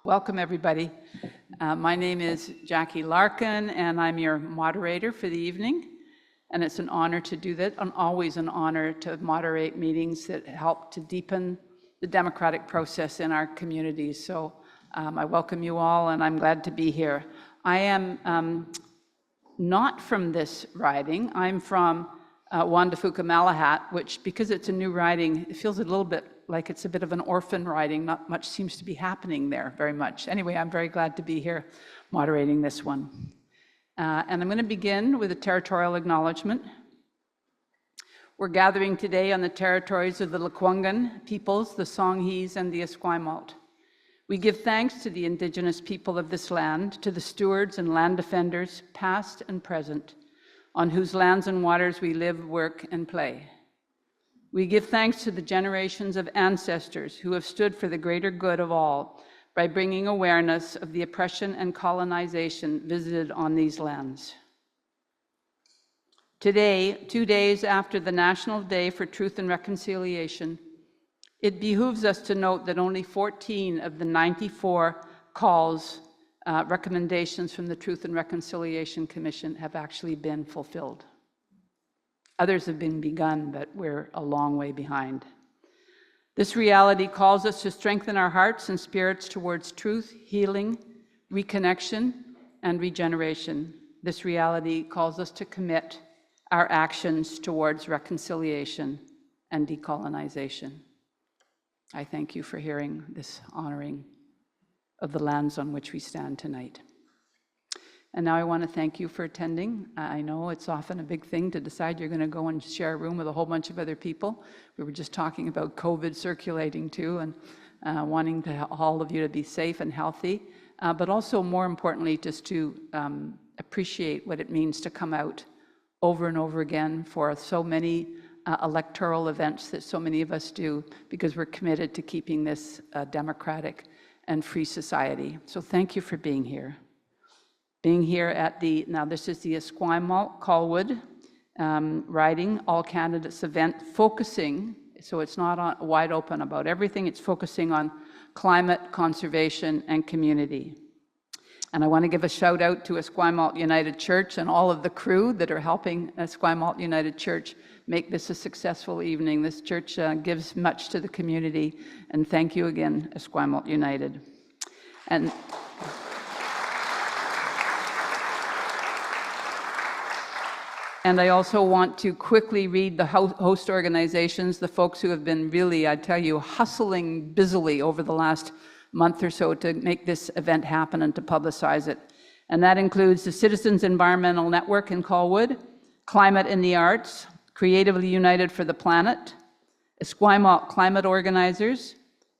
Welcome, everybody. My name is Jackie Larkin, and I'm your moderator for the evening. And it's an honor to do that, and always an honor to moderate meetings that help to deepen the democratic process in our communities. So I welcome you all, and I'm glad to be here. I am not from this riding. I'm from Wandafooka-Malahat, which, because it's a new riding, it feels a little bit like it's a bit of an orphan riding. Not much seems to be happening there, very much. Anyway, I'm very glad to be here moderating this one. And I'm going to begin with a territorial acknowledgement. We're gathering today on the territories of the Lekwungen peoples, the Songhees, and the Esquimalt. We give thanks to the Indigenous people of this land, to the stewards and land defenders, past and present, on whose lands and waters we live, work, and play. We give thanks to the generations of ancestors who have stood for the greater good of all by bringing awareness of the oppression and colonization visited on these lands. Today, 2 days after the National Day for Truth and Reconciliation, it behooves us to note that only 14 of the 94 recommendations from the Truth and Reconciliation Commission have actually been fulfilled. Others have been begun, but we're a long way behind. This reality calls us to strengthen our hearts and spirits towards truth, healing, reconnection, and regeneration. This reality calls us to commit our actions towards reconciliation and decolonization. I thank you for hearing this honoring of the lands on which we stand tonight. And now I want to thank you for attending. I know it's often a big thing to decide you're going to go and share a room with a whole bunch of other people. We were just talking about COVID circulating too, and wanting all of you to be safe and healthy, but also more importantly, just to appreciate what it means to come out over and over again for so many electoral events that so many of us do, because we're committed to keeping this a democratic and free society. So thank you for being here. Being here at now this is the Esquimalt-Colwood riding all candidates event, focusing, so it's not wide open about everything, it's focusing on climate, conservation, and community. And I want to give a shout out to Esquimalt United Church and all of the crew that are helping Esquimalt United Church make this a successful evening. This church gives much to the community, and thank you again, Esquimalt United. And I also want to quickly read the host organizations, the folks who have been really, I tell you, hustling busily over the last month or so to make this event happen and to publicize it. And that includes the Citizens Environmental Network in Colwood, Climate in the Arts, Creatively United for the Planet, Esquimalt Climate Organizers,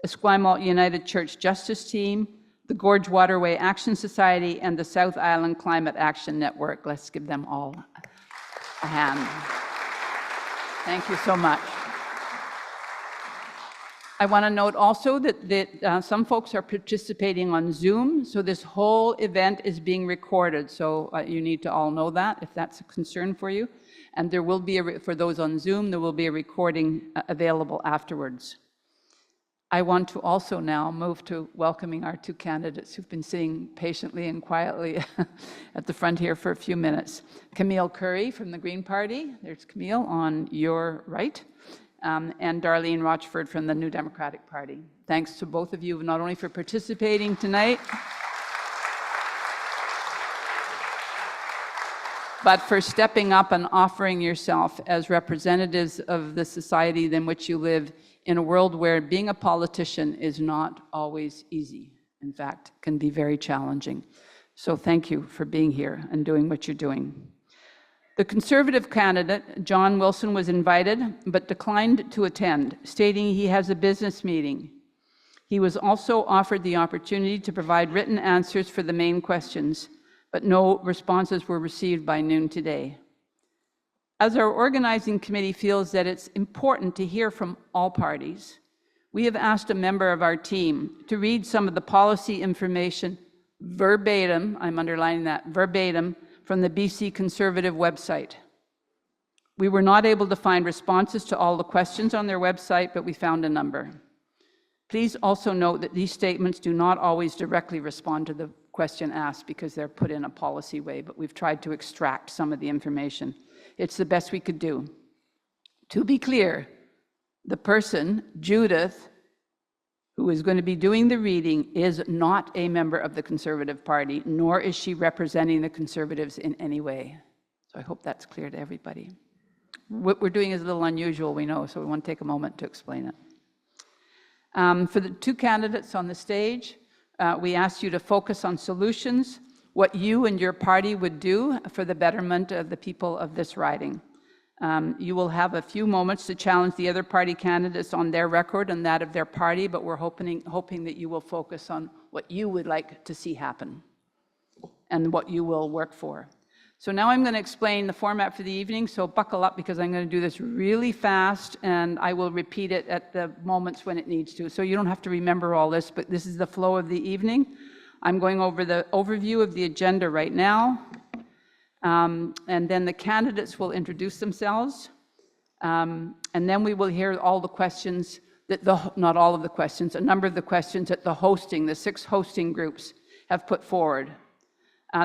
Esquimalt United Church Justice Team, the Gorge Waterway Action Society, and the South Island Climate Action Network. Let's give them all a hand. Thank you so much. I want to note also that some folks are participating on Zoom, so this whole event is being recorded. So you need to all know that, if that's a concern for you. And there will be, for those on Zoom, there will be a recording available afterwards. I want to also now move to welcoming our two candidates who've been sitting patiently and quietly at the front here for a few minutes. Camille Curry from the Green Party, there's Camille on your right, and Darlene Rochford from the New Democratic Party. Thanks to both of you, not only for participating tonight, but for stepping up and offering yourself as representatives of the society in which you live, in a world where being a politician is not always easy. In fact, can be very challenging. So thank you for being here and doing what you're doing. The Conservative candidate, John Wilson, was invited but declined to attend, stating he has a business meeting. He was also offered the opportunity to provide written answers for the main questions, but no responses were received by noon today. As our organizing committee feels that it's important to hear from all parties, we have asked a member of our team to read some of the policy information verbatim, I'm underlining that, verbatim, from the BC Conservative website. We were not able to find responses to all the questions on their website, but we found a number. Please also note that these statements do not always directly respond to the question asked because they're put in a policy way, but we've tried to extract some of the information. It's the best we could do. To be clear, the person, Judith, who is going to be doing the reading, is not a member of the Conservative Party, nor is she representing the Conservatives in any way. So I hope that's clear to everybody. What we're doing is a little unusual, we know, so we want to take a moment to explain it. For the two candidates on the stage, we asked you to focus on solutions, what you and your party would do for the betterment of the people of this riding. You will have a few moments to challenge the other party candidates on their record and that of their party, but we're hoping that you will focus on what you would like to see happen and what you will work for. So now I'm going to explain the format for the evening, so buckle up because I'm going to do this really fast and I will repeat it at the moments when it needs to. So you don't have to remember all this, but this is the flow of the evening. I'm going over the overview of the agenda right now, and then the candidates will introduce themselves, and then we will hear all the questions, not all of the questions, a number of the questions that the 6 hosting groups have put forward.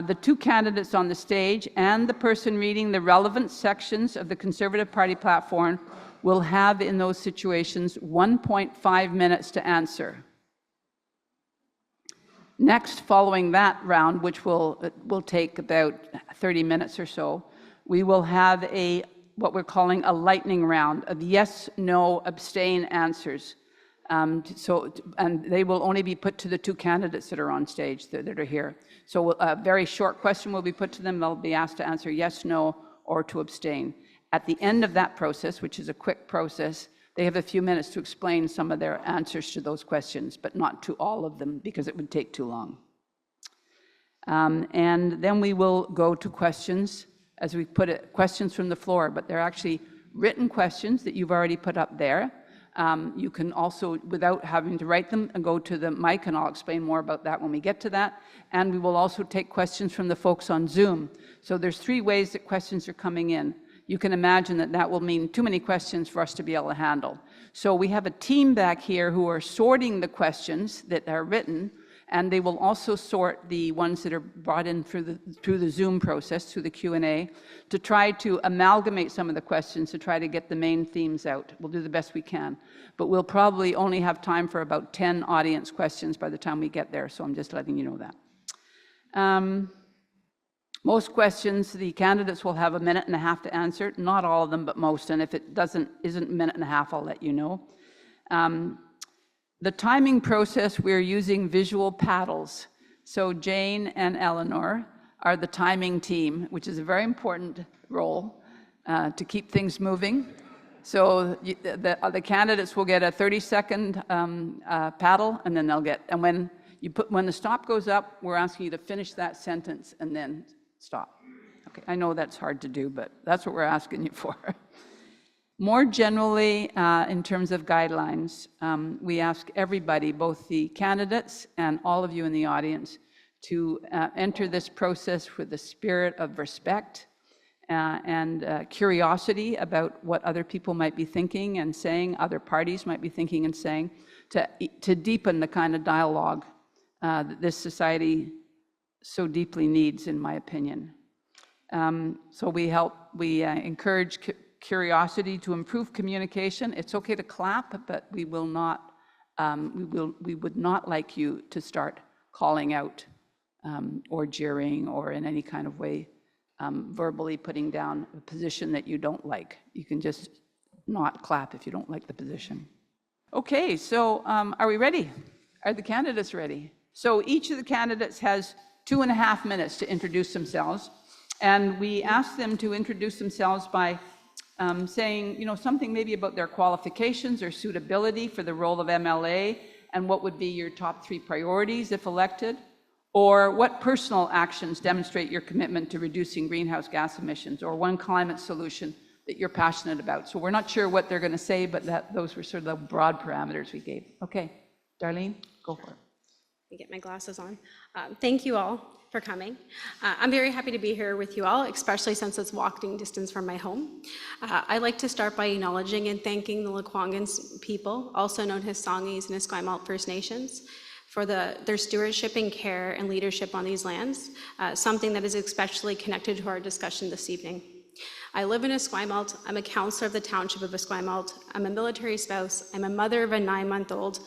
The two candidates on the stage and the person reading the relevant sections of the Conservative Party platform will have in those situations 1.5 minutes to answer. Next, following that round, which will take about 30 minutes or so, we will have what we're calling a lightning round of yes, no, abstain answers. And they will only be put to the two candidates that are on stage that are here. So a very short question will be put to them. They'll be asked to answer yes, no, or to abstain. At the end of that process, which is a quick process, they have a few minutes to explain some of their answers to those questions, but not to all of them because it would take too long. And then we will go to questions, as we put it, questions from the floor, but they're actually written questions that you've already put up there. You can also, without having to write them, go to the mic, and I'll explain more about that when we get to that. And we will also take questions from the folks on Zoom. So there's 3 ways that questions are coming in. You can imagine that that will mean too many questions for us to be able to handle. So we have a team back here who are sorting the questions that are written, and they will also sort the ones that are brought in through the Zoom process, through the Q&A, to try to amalgamate some of the questions to try to get the main themes out. We'll do the best we can, but we'll probably only have time for about 10 audience questions by the time we get there, so I'm just letting you know that. Most questions, the candidates will have 1.5 minutes to answer, not all of them, but most, and if it isn't 1.5 minutes, I'll let you know. The timing process, we're using visual paddles. So Jane and Eleanor are the timing team, which is a very important role to keep things moving. So the candidates will get a 30-second paddle, and then they'll get, and when the stop goes up, we're asking you to finish that sentence and then stop. Okay, I know that's hard to do, but that's what we're asking you for. More generally, in terms of guidelines, we ask everybody, both the candidates and all of you in the audience, to enter this process with the spirit of respect and curiosity about what other people might be thinking and saying, other parties might be thinking and saying, to deepen the kind of dialogue that this society so deeply needs, in my opinion. So we encourage curiosity to improve communication. It's okay to clap, but we will not. We would not like you to start calling out or jeering or in any kind of way verbally putting down a position that you don't like. You can just not clap if you don't like the position. Okay, so are we ready? Are the candidates ready? So each of the candidates has 2.5 minutes to introduce themselves, and we ask them to introduce themselves by saying, something maybe about their qualifications or suitability for the role of MLA, and what would be your top 3 priorities if elected, or what personal actions demonstrate your commitment to reducing greenhouse gas emissions, or one climate solution that you're passionate about. So we're not sure what they're going to say, but those were sort of the broad parameters we gave. Okay, Darlene, go for it. me get my glasses on. Thank you all for coming. I'm very happy to be here with you all, especially since it's walking distance from my home. I'd like to start by acknowledging and thanking the Lekwungen people, also known as Songhees and Esquimalt First Nations, for their stewardship and care and leadership on these lands, something that is especially connected to our discussion this evening. I live in Esquimalt. I'm a councillor of the Township of Esquimalt. I'm a military spouse. I'm a mother of a 9-month-old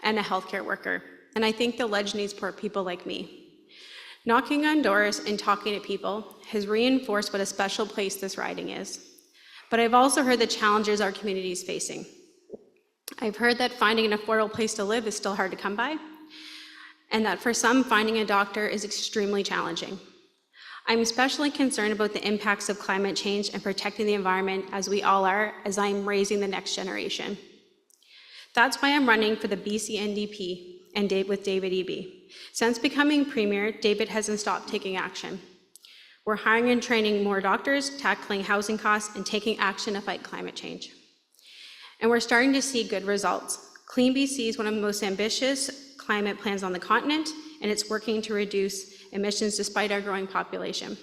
and a healthcare worker. And I think the ledge needs poor people like me. Knocking on doors and talking to people has reinforced what a special place this riding is. But I've also heard the challenges our community is facing. I've heard that finding an affordable place to live is still hard to come by, and that for some, finding a doctor is extremely challenging. I'm especially concerned about the impacts of climate change and protecting the environment, as we all are, as I'm raising the next generation. That's why I'm running for the BC NDP and with David Eby. Since becoming Premier, David hasn't stopped taking action. We're hiring and training more doctors, tackling housing costs, and taking action to fight climate change. And we're starting to see good results. Clean BC is one of the most ambitious climate plans on the continent, and it's working to reduce emissions despite our growing population.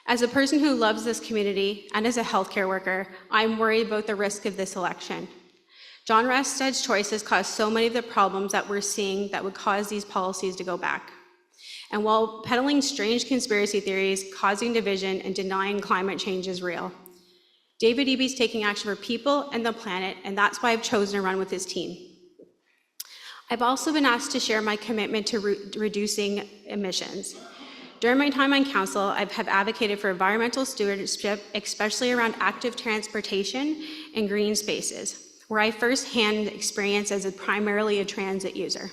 As a person who loves this community and as a healthcare worker, I'm worried about the risk of this election. John Rested's choices caused so many of the problems that we're seeing that would cause these policies to go back. And while peddling strange conspiracy theories, causing division, and denying climate change is real, David Eby's taking action for people and the planet, and that's why I've chosen to run with his team. I've also been asked to share my commitment to reducing emissions. During my time on council, I have advocated for environmental stewardship, especially around active transportation and green spaces, where I firsthand experience as primarily a transit user.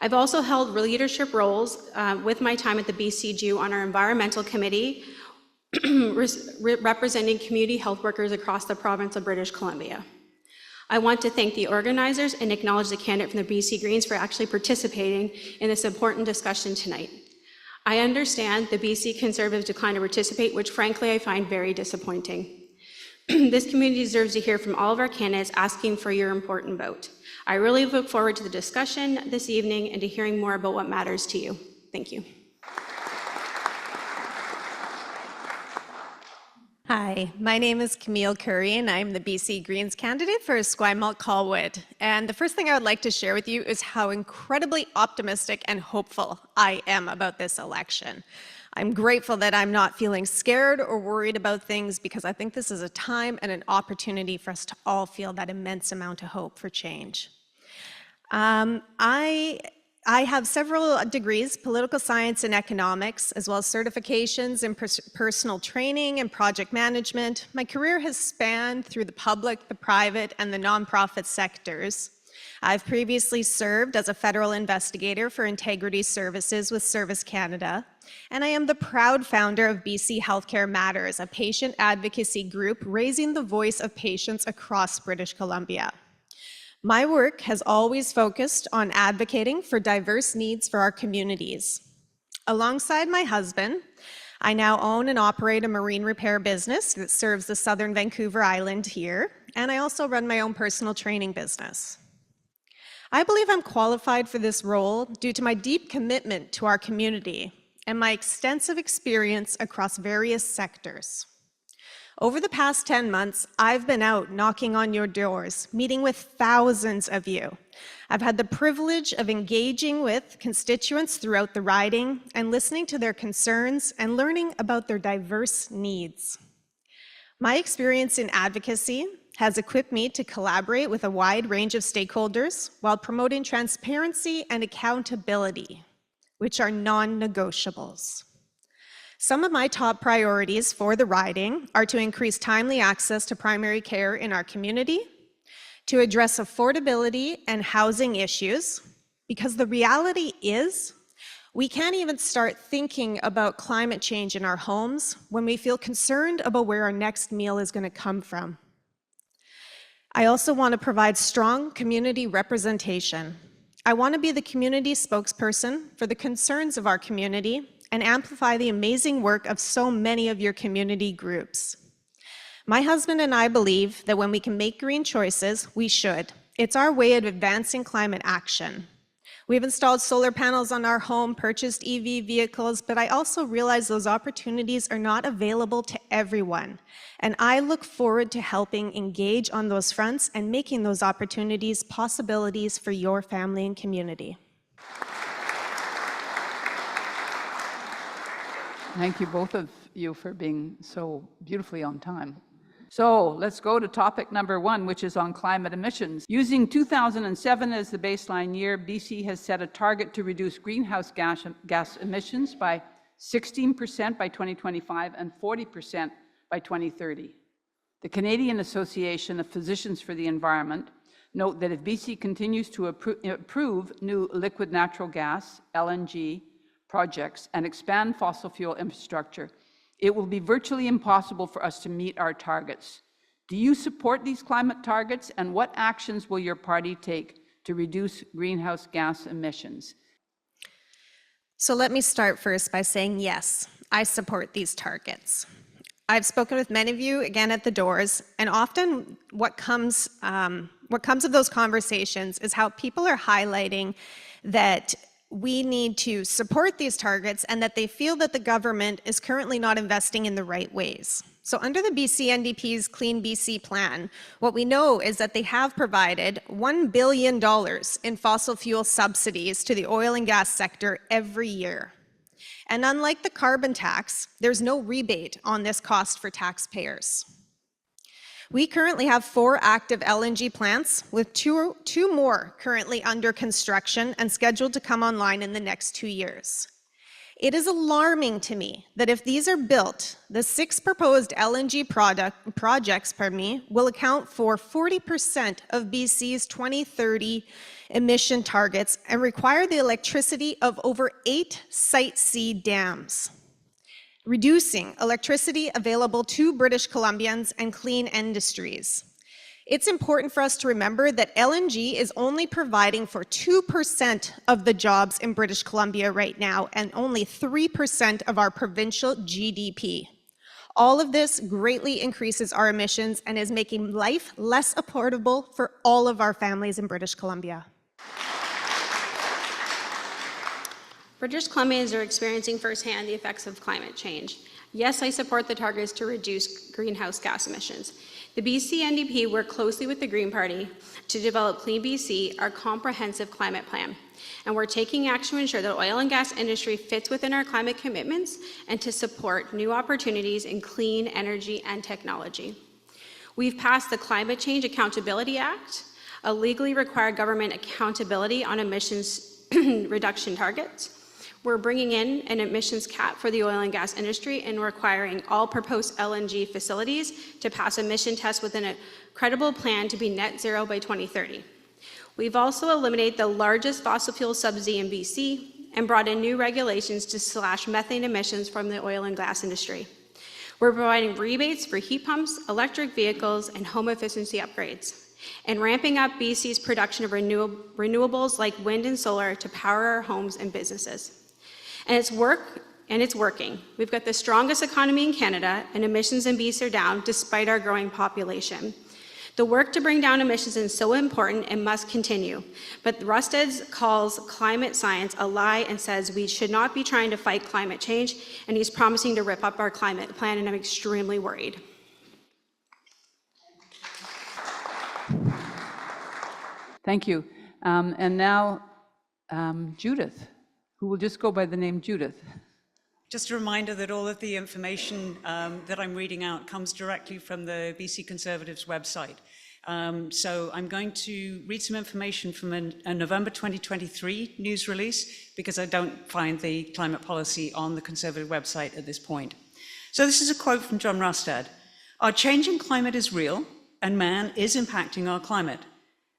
I've also held leadership roles with my time at the BCGU on our environmental committee, representing community health workers across the province of British Columbia. I want to thank the organizers and acknowledge the candidate from the BC Greens for actually participating in this important discussion tonight. I understand the BC Conservatives declined to participate, which frankly I find very disappointing. This community deserves to hear from all of our candidates asking for your important vote. I really look forward to the discussion this evening and to hearing more about what matters to you. Thank you. Hi, my name is Camille Curry, and I'm the BC Greens candidate for Esquimalt-Colwood. And the first thing I would like to share with you is how incredibly optimistic and hopeful I am about this election. I'm grateful that I'm not feeling scared or worried about things, because I think this is a time and an opportunity for us to all feel that immense amount of hope for change. I have several degrees, political science and economics, as well as certifications in personal training and project management. My career has spanned through the public, the private, and the nonprofit sectors. I've previously served as a federal investigator for integrity services with Service Canada, and I am the proud founder of BC Healthcare Matters, a patient advocacy group raising the voice of patients across British Columbia. My work has always focused on advocating for diverse needs for our communities. Alongside my husband, I now own and operate a marine repair business that serves the southern Vancouver Island here, and I also run my own personal training business. I believe I'm qualified for this role due to my deep commitment to our community and my extensive experience across various sectors. Over the past 10 months, I've been out knocking on your doors, meeting with thousands of you. I've had the privilege of engaging with constituents throughout the riding and listening to their concerns and learning about their diverse needs. My experience in advocacy has equipped me to collaborate with a wide range of stakeholders while promoting transparency and accountability, which are non-negotiables. Some of my top priorities for the riding are to increase timely access to primary care in our community, to address affordability and housing issues, because the reality is we can't even start thinking about climate change in our homes when we feel concerned about where our next meal is going to come from. I also want to provide strong community representation. I want to be the community spokesperson for the concerns of our community and amplify the amazing work of so many of your community groups. My husband and I believe that when we can make green choices, we should. It's our way of advancing climate action. We've installed solar panels on our home, purchased EV vehicles, but I also realize those opportunities are not available to everyone. And I look forward to helping engage on those fronts and making those opportunities possibilities for your family and community. Thank you, both of you, for being so beautifully on time. So let's go to topic number 1, which is on climate emissions. Using 2007 as the baseline year, BC has set a target to reduce greenhouse gas emissions by 16% by 2025 and 40% by 2030. The Canadian Association of Physicians for the Environment note that if BC continues to approve new liquid natural gas, LNG, projects and expand fossil fuel infrastructure, it will be virtually impossible for us to meet our targets. Do you support these climate targets, and what actions will your party take to reduce greenhouse gas emissions? So let me start first by saying yes, I support these targets. I've spoken with many of you, again, at the doors, and often what comes of those conversations is how people are highlighting that we need to support these targets and that they feel that the government is currently not investing in the right ways. So under the BC NDP's Clean BC plan, what we know is that they have provided $1 billion in fossil fuel subsidies to the oil and gas sector every year. And unlike the carbon tax, there's no rebate on this cost for taxpayers. We currently have 4 active LNG plants, with two more currently under construction and scheduled to come online in the next 2 years. It is alarming to me that if these are built, the 6 proposed LNG projects will account for 40% of BC's 2030 emission targets and require the electricity of over 8 Site C dams, reducing electricity available to British Columbians and clean industries. It's important for us to remember that LNG is only providing for 2% of the jobs in British Columbia right now, and only 3% of our provincial GDP. All of this greatly increases our emissions and is making life less affordable for all of our families in British Columbia. British Columbians are experiencing firsthand the effects of climate change. Yes, I support the targets to reduce greenhouse gas emissions. The BC NDP worked closely with the Green Party to develop Clean BC, our comprehensive climate plan. And we're taking action to ensure that the oil and gas industry fits within our climate commitments and to support new opportunities in clean energy and technology. We've passed the Climate Change Accountability Act, a legally required government accountability on emissions reduction targets. We're bringing in an emissions cap for the oil and gas industry and requiring all proposed LNG facilities to pass emission tests within a credible plan to be net zero by 2030. We've also eliminated the largest fossil fuel subsidy in BC and brought in new regulations to slash methane emissions from the oil and gas industry. We're providing rebates for heat pumps, electric vehicles, and home efficiency upgrades, and ramping up BC's production of renewables like wind and solar to power our homes and businesses. And it's working. We've got the strongest economy in Canada, and emissions in BC are down despite our growing population. The work to bring down emissions is so important and must continue. But Rustad calls climate science a lie and says we should not be trying to fight climate change, and he's promising to rip up our climate plan, and I'm extremely worried. Thank you. And now, Judith, who will just go by the name Judith. Just a reminder that all of the information that I'm reading out comes directly from the BC Conservatives website. So I'm going to read some information from a November 2023 news release, because I don't find the climate policy on the Conservative website at this point. So this is a quote from John Rustad. "Our changing climate is real, and man is impacting our climate.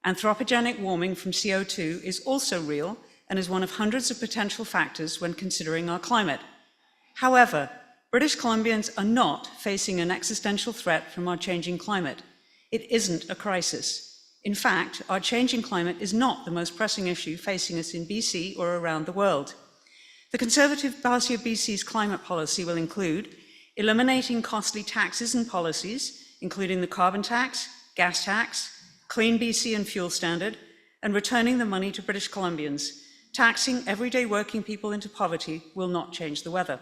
Anthropogenic warming from CO2 is also real and is one of hundreds of potential factors when considering our climate. However, British Columbians are not facing an existential threat from our changing climate. It isn't a crisis. In fact, our changing climate is not the most pressing issue facing us in BC or around the world. The Conservative Party of BC's climate policy will include eliminating costly taxes and policies, including the carbon tax, gas tax, Clean BC and fuel standard, and returning the money to British Columbians, Taxing everyday working people into poverty will not change the weather.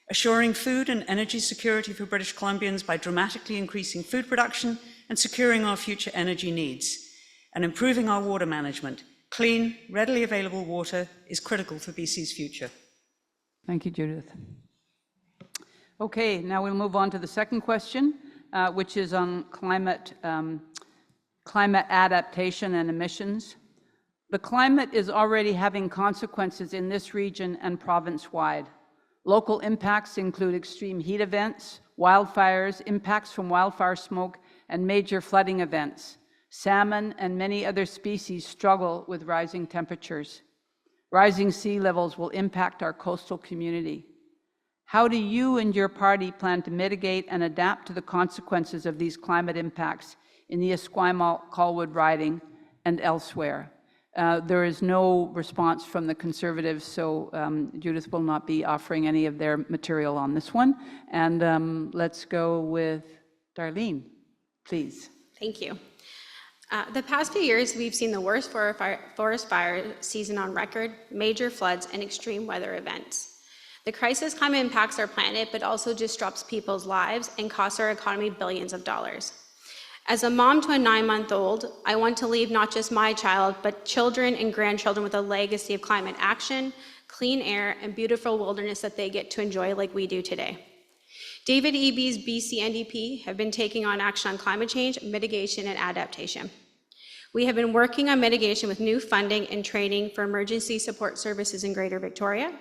Assuring food and energy security for British Columbians by dramatically increasing food production and securing our future energy needs, and improving our water management. Clean, readily available water is critical for BC's future. Thank you, Judith. Okay, now we'll move on to the second question, which is on climate adaptation and emissions. The climate is already having consequences in this region and province-wide. Local impacts include extreme heat events, wildfires, impacts from wildfire smoke, and major flooding events. Salmon and many other species struggle with rising temperatures. Rising sea levels will impact our coastal community. How do you and your party plan to mitigate and adapt to the consequences of these climate impacts in the Esquimalt-Colwood riding and elsewhere? There is no response from the Conservatives, so Judith will not be offering any of their material on this one. And let's go with Darlene, please. Thank you. The past few years, we've seen the worst forest fire season on record, major floods, and extreme weather events. The crisis climate impacts our planet, but also disrupts people's lives and costs our economy billions of dollars. As a mom to a 9-month-old, I want to leave not just my child, but children and grandchildren with a legacy of climate action, clean air, and beautiful wilderness that they get to enjoy like we do today. David Eby's BC NDP have been taking on action on climate change, mitigation, and adaptation. We have been working on mitigation with new funding and training for emergency support services in Greater Victoria,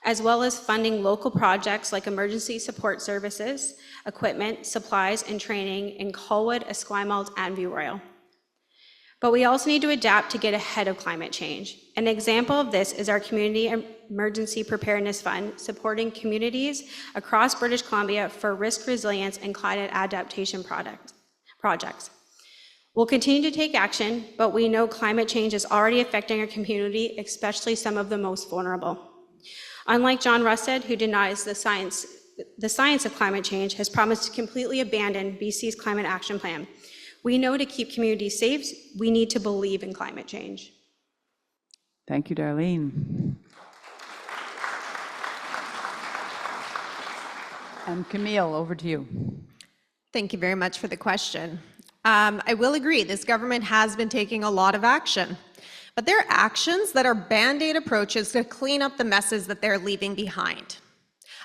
as well as funding local projects like emergency support services, equipment, supplies, and training in Colwood, Esquimalt, and View Royal. But we also need to adapt to get ahead of climate change. An example of this is our Community Emergency Preparedness Fund, supporting communities across British Columbia for risk resilience and climate adaptation projects. We'll continue to take action, but we know climate change is already affecting our community, especially some of the most vulnerable. Unlike John Rusted, who denies the science of climate change, has promised to completely abandon BC's climate action plan. We know to keep communities safe, we need to believe in climate change. Thank you, Darlene. And Camille, over to you. Thank you very much for the question. I will agree, this government has been taking a lot of action, but they're actions that are Band-Aid approaches to clean up the messes that they're leaving behind.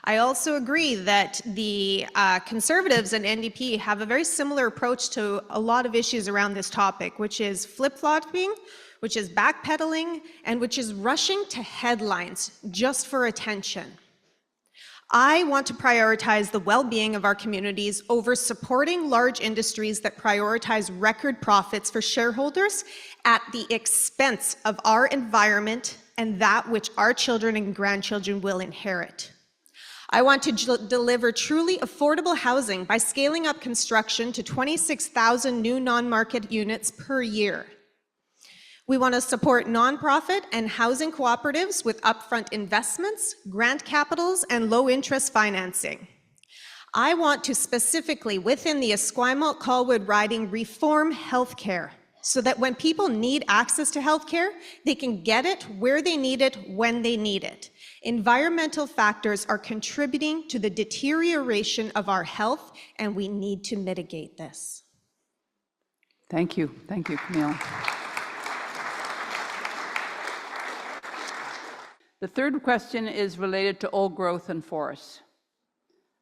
I also agree that the Conservatives and NDP have a very similar approach to a lot of issues around this topic, which is flip-flopping, which is backpedaling, and which is rushing to headlines just for attention. I want to prioritize the well-being of our communities over supporting large industries that prioritize record profits for shareholders at the expense of our environment and that which our children and grandchildren will inherit. I want to deliver truly affordable housing by scaling up construction to 26,000 new non-market units per year. We want to support nonprofit and housing cooperatives with upfront investments, grant capitals, and low-interest financing. I want to specifically, within the Esquimalt-Colwood riding, reform healthcare so that when people need access to healthcare, they can get it where they need it, when they need it. Environmental factors are contributing to the deterioration of our health, and we need to mitigate this. Thank you, Camille. The third question is related to old growth and forests.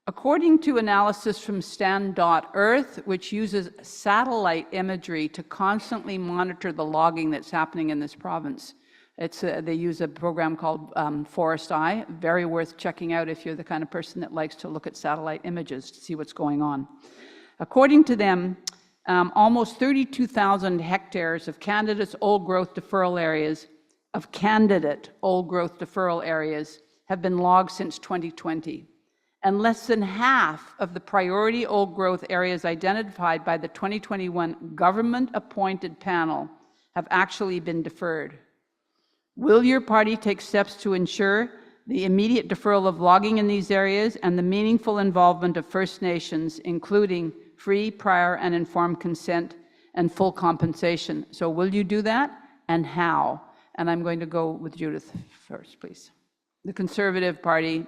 According to analysis from Stand.Earth, which uses satellite imagery to constantly monitor the logging that's happening in this province, they use a program called Forest Eye, very worth checking out if you're the kind of person that likes to look at satellite images to see what's going on. According to them, almost 32,000 hectares of Canada's old growth deferral areas have been logged since 2020. And less than half of the priority old growth areas identified by the 2021 government-appointed panel have actually been deferred. Will your party take steps to ensure the immediate deferral of logging in these areas and the meaningful involvement of First Nations, including free, prior, and informed consent and full compensation? So will you do that, and how? And I'm going to go with Judith first, please. The Conservative Party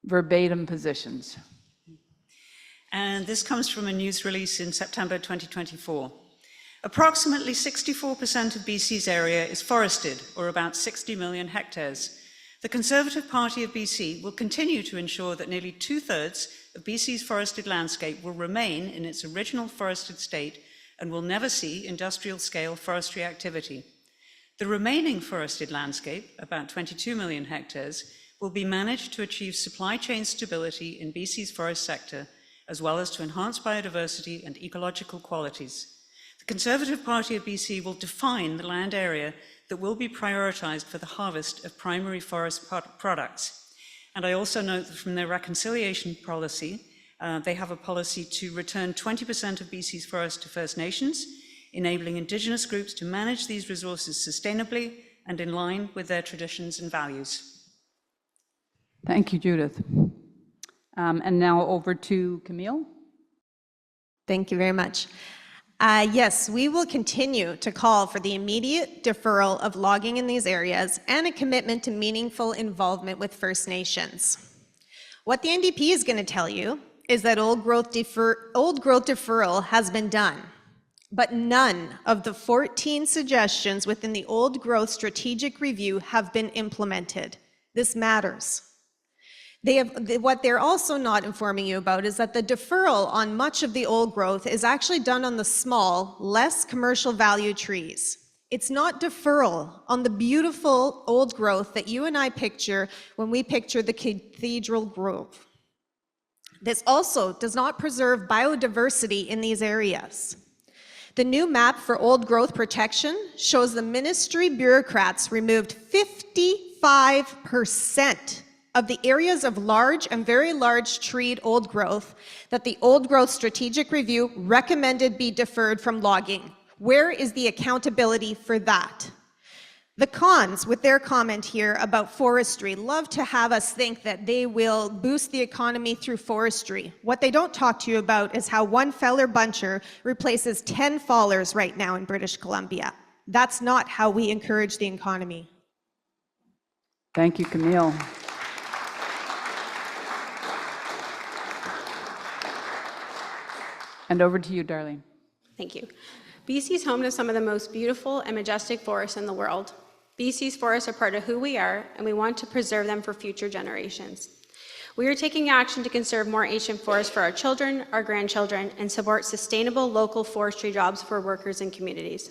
verbatim positions. And this comes from a news release in September 2024. Approximately 64% of BC's area is forested, or about 60 million hectares. The Conservative Party of BC will continue to ensure that nearly 2/3 of BC's forested landscape will remain in its original forested state and will never see industrial-scale forestry activity. The remaining forested landscape, about 22 million hectares, will be managed to achieve supply chain stability in BC's forest sector, as well as to enhance biodiversity and ecological qualities. The Conservative Party of BC will define the land area that will be prioritised for the harvest of primary forest products. And I also note that from their reconciliation policy, they have a policy to return 20% of BC's forest to First Nations, enabling Indigenous groups to manage these resources sustainably and in line with their traditions and values. Thank you, Judith. And now over to Camille. Thank you very much. Yes, we will continue to call for the immediate deferral of logging in these areas and a commitment to meaningful involvement with First Nations. What the NDP is going to tell you is that old growth deferral has been done, but none of the 14 suggestions within the old growth strategic review have been implemented. This matters. What they're also not informing you about is that the deferral on much of the old growth is actually done on the small, less commercial value trees. It's not deferral on the beautiful old growth that you and I picture when we picture the Cathedral Grove. This also does not preserve biodiversity in these areas. The new map for old growth protection shows the ministry bureaucrats removed 55% of the areas of large and very large treed old growth that the old growth strategic review recommended be deferred from logging. Where is the accountability for that? The cons, with their comment here about forestry, love to have us think that they will boost the economy through forestry. What they don't talk to you about is how one feller buncher replaces 10 fallers right now in British Columbia. That's not how we encourage the economy. Thank you, Camille. And over to you, Darlene. Thank you. BC is home to some of the most beautiful and majestic forests in the world. BC's forests are part of who we are, and we want to preserve them for future generations. We are taking action to conserve more ancient forests for our children, our grandchildren, and support sustainable local forestry jobs for workers and communities.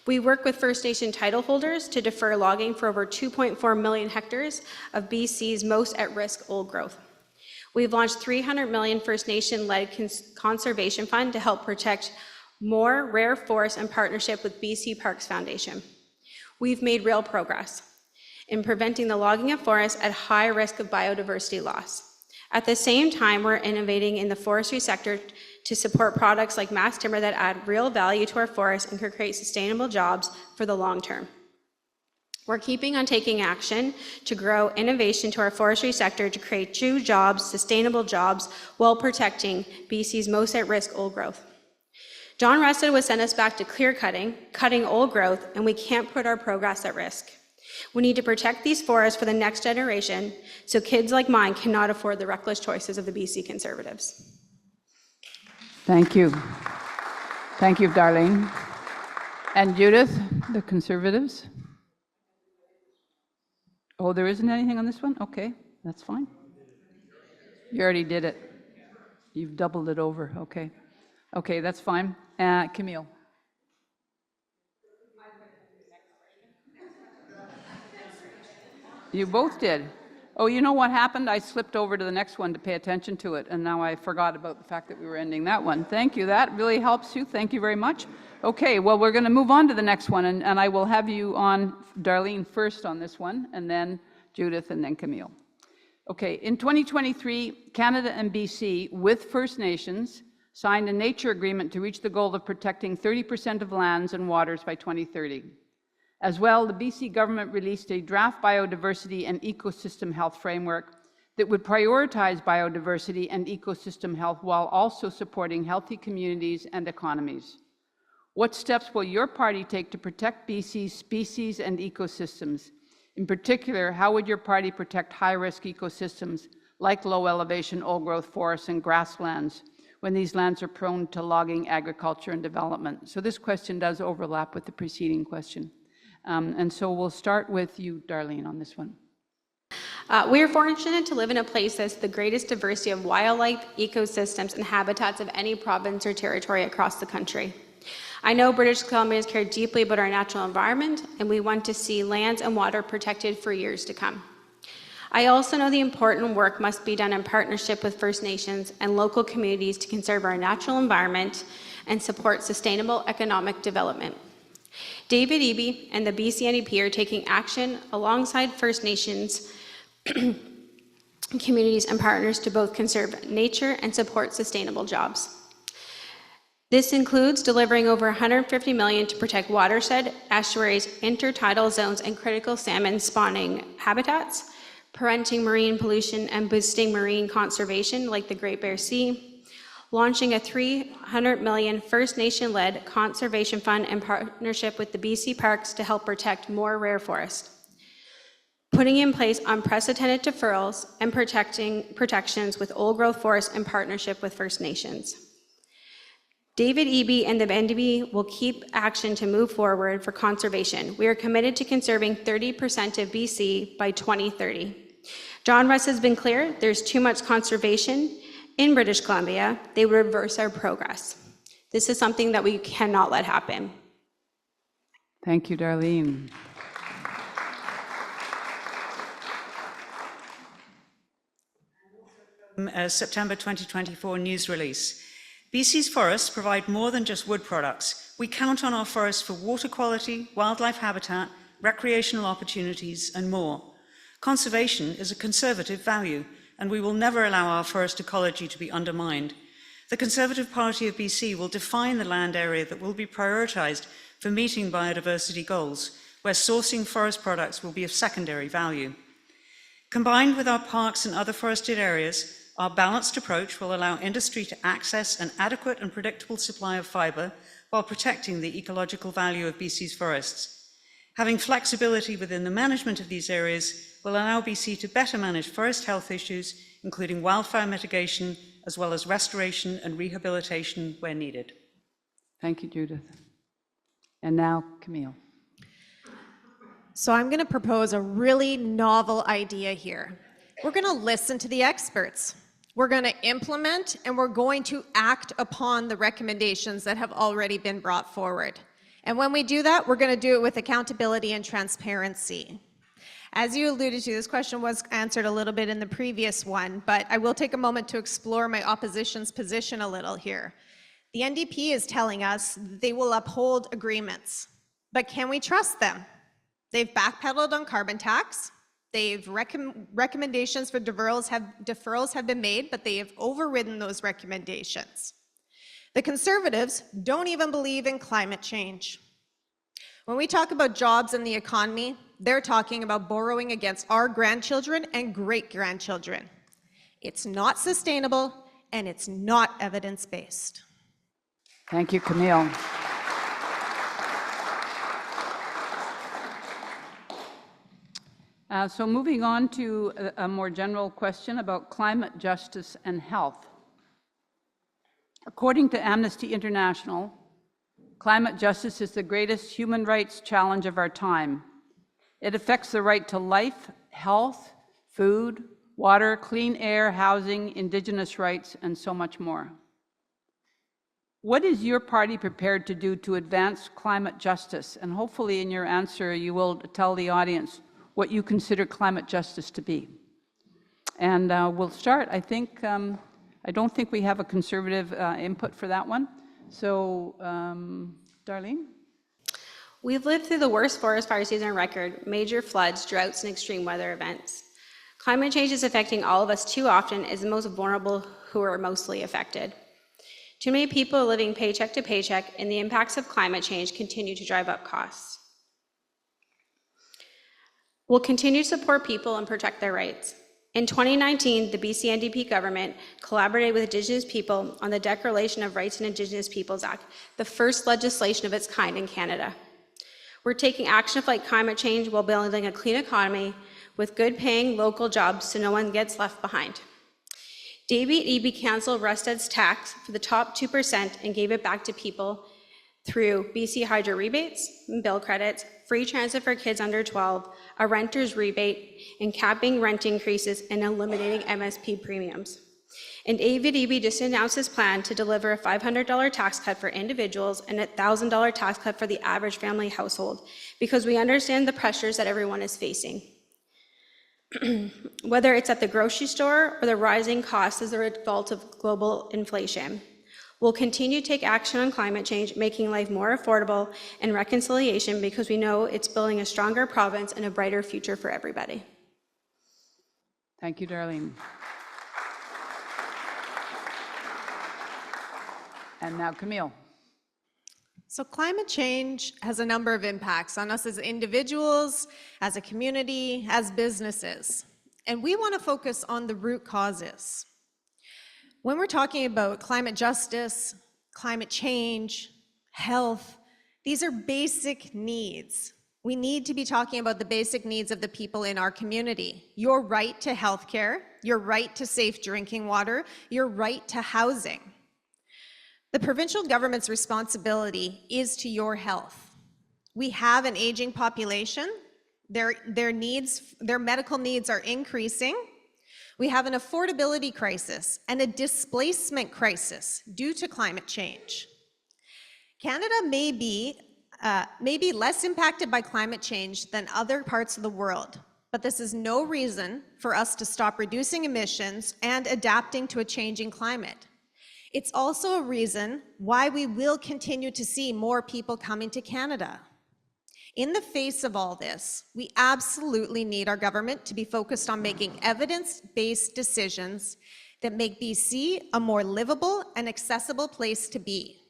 We work with First Nation title holders to defer logging for over 2.4 million hectares of BC's most at-risk old growth. We've launched $300 million First Nation-led conservation fund to help protect more rare forests in partnership with BC Parks Foundation. We've made real progress in preventing the logging of forests at high risk of biodiversity loss. At the same time, we're innovating in the forestry sector to support products like mass timber that add real value to our forests and can create sustainable jobs for the long term. We're keeping on taking action to grow innovation to our forestry sector to create true jobs, sustainable jobs, while protecting BC's most at-risk old growth. John Rusted would send us back to clear cutting old growth, and we can't put our progress at risk. We need to protect these forests for the next generation so kids like mine cannot afford the reckless choices of the BC Conservatives. Thank you. Thank you, Darlene. And Judith, the Conservatives? Oh, there isn't anything on this one? Okay, that's fine. You already did it. You've doubled it over, okay. Okay, that's fine. Camille. You both did. Oh, you know what happened? I slipped over to the next one to pay attention to it, and now I forgot about the fact that we were ending that one. Thank you. That really helps you. Thank you very much. Okay, well, we're going to move on to the next one, and I will have you on, Darlene, first on this one, and then Judith, and then Camille. Okay, in 2023, Canada and BC, with First Nations, signed a nature agreement to reach the goal of protecting 30% of lands and waters by 2030. As well, the BC government released a draft biodiversity and ecosystem health framework that would prioritize biodiversity and ecosystem health while also supporting healthy communities and economies. What steps will your party take to protect BC's species and ecosystems? In particular, how would your party protect high-risk ecosystems like low-elevation old-growth forests and grasslands when these lands are prone to logging, agriculture, and development? So this question does overlap with the preceding question. And so we'll start with you, Darlene, on this one. We are fortunate to live in a place that's the greatest diversity of wildlife, ecosystems, and habitats of any province or territory across the country. I know British Columbians care deeply about our natural environment, and we want to see lands and water protected for years to come. I also know the important work must be done in partnership with First Nations and local communities to conserve our natural environment and support sustainable economic development. David Eby and the BC NDP are taking action alongside First Nations communities and partners to both conserve nature and support sustainable jobs. This includes delivering over $150 million to protect watershed, estuaries, intertidal zones, and critical salmon spawning habitats, preventing marine pollution and boosting marine conservation like the Great Bear Sea, launching a $300 million First Nation-led conservation fund in partnership with the BC Parks to help protect more rare forests, putting in place unprecedented deferrals and protections with old-growth forests in partnership with First Nations. David Eby and the NDP will keep action to move forward for conservation. We are committed to conserving 30% of BC by 2030. John Russ has been clear, there's too much conservation in British Columbia. They will reverse our progress. This is something that we cannot let happen. Thank you, Darlene. A September 2024 news release. BC's forests provide more than just wood products. We count on our forests for water quality, wildlife habitat, recreational opportunities, and more. Conservation is a conservative value, and we will never allow our forest ecology to be undermined. The Conservative Party of BC will define the land area that will be prioritized for meeting biodiversity goals, where sourcing forest products will be of secondary value. Combined with our parks and other forested areas, our balanced approach will allow industry to access an adequate and predictable supply of fibre while protecting the ecological value of BC's forests. Having flexibility within the management of these areas will allow BC to better manage forest health issues, including wildfire mitigation, as well as restoration and rehabilitation where needed. Thank you, Judith. And now, Camille. So I'm going to propose a really novel idea here. We're going to listen to the experts. We're going to implement and we're going to act upon the recommendations that have already been brought forward. And when we do that, we're going to do it with accountability and transparency. As you alluded to, this question was answered a little bit in the previous one, but I will take a moment to explore my opposition's position a little here. The NDP is telling us they will uphold agreements, but can we trust them? They've backpedaled on carbon tax. They've recommendations for deferrals have been made, but they have overridden those recommendations. The Conservatives don't even believe in climate change. When we talk about jobs and the economy, they're talking about borrowing against our grandchildren and great-grandchildren. It's not sustainable and it's not evidence-based. Thank you, Camille. So moving on to a more general question about climate justice and health. According to Amnesty International, climate justice is the greatest human rights challenge of our time. It affects the right to life, health, food, water, clean air, housing, Indigenous rights, and so much more. What is your party prepared to do to advance climate justice? And hopefully in your answer, you will tell the audience what you consider climate justice to be. And we'll start, I don't think we have a Conservative input for that one. So, Darlene? We've lived through the worst forest fire season on record, major floods, droughts, and extreme weather events. Climate change is affecting all of us too often as the most vulnerable who are mostly affected. Too many people are living paycheck to paycheck, and the impacts of climate change continue to drive up costs. We'll continue to support people and protect their rights. In 2019, the BC NDP government collaborated with Indigenous people on the Declaration of Rights in Indigenous Peoples Act, the first legislation of its kind in Canada. We're taking action to fight climate change while building a clean economy with good-paying local jobs so no one gets left behind. David Eby canceled Rusted's tax for the top 2% and gave it back to people through BC Hydro rebates and bill credits, free transit for kids under 12, a renter's rebate, and capping rent increases and eliminating MSP premiums. And David Eby just announced his plan to deliver a $500 tax cut for individuals and a $1,000 tax cut for the average family household, because we understand the pressures that everyone is facing. Whether it's at the grocery store or the rising costs as a result of global inflation. We'll continue to take action on climate change, making life more affordable and reconciliation, because we know it's building a stronger province and a brighter future for everybody. Thank you, Darlene. And now Camille. So climate change has a number of impacts on us as individuals, as a community, as businesses. And we want to focus on the root causes. When we're talking about climate justice, climate change, health, these are basic needs. We need to be talking about the basic needs of the people in our community. Your right to healthcare, your right to safe drinking water, your right to housing. The provincial government's responsibility is to your health. We have an aging population. Their medical needs are increasing. We have an affordability crisis and a displacement crisis due to climate change. Canada may be less impacted by climate change than other parts of the world, but this is no reason for us to stop reducing emissions and adapting to a changing climate. It's also a reason why we will continue to see more people coming to Canada. In the face of all this, we absolutely need our government to be focused on making evidence-based decisions that make BC a more livable and accessible place to be.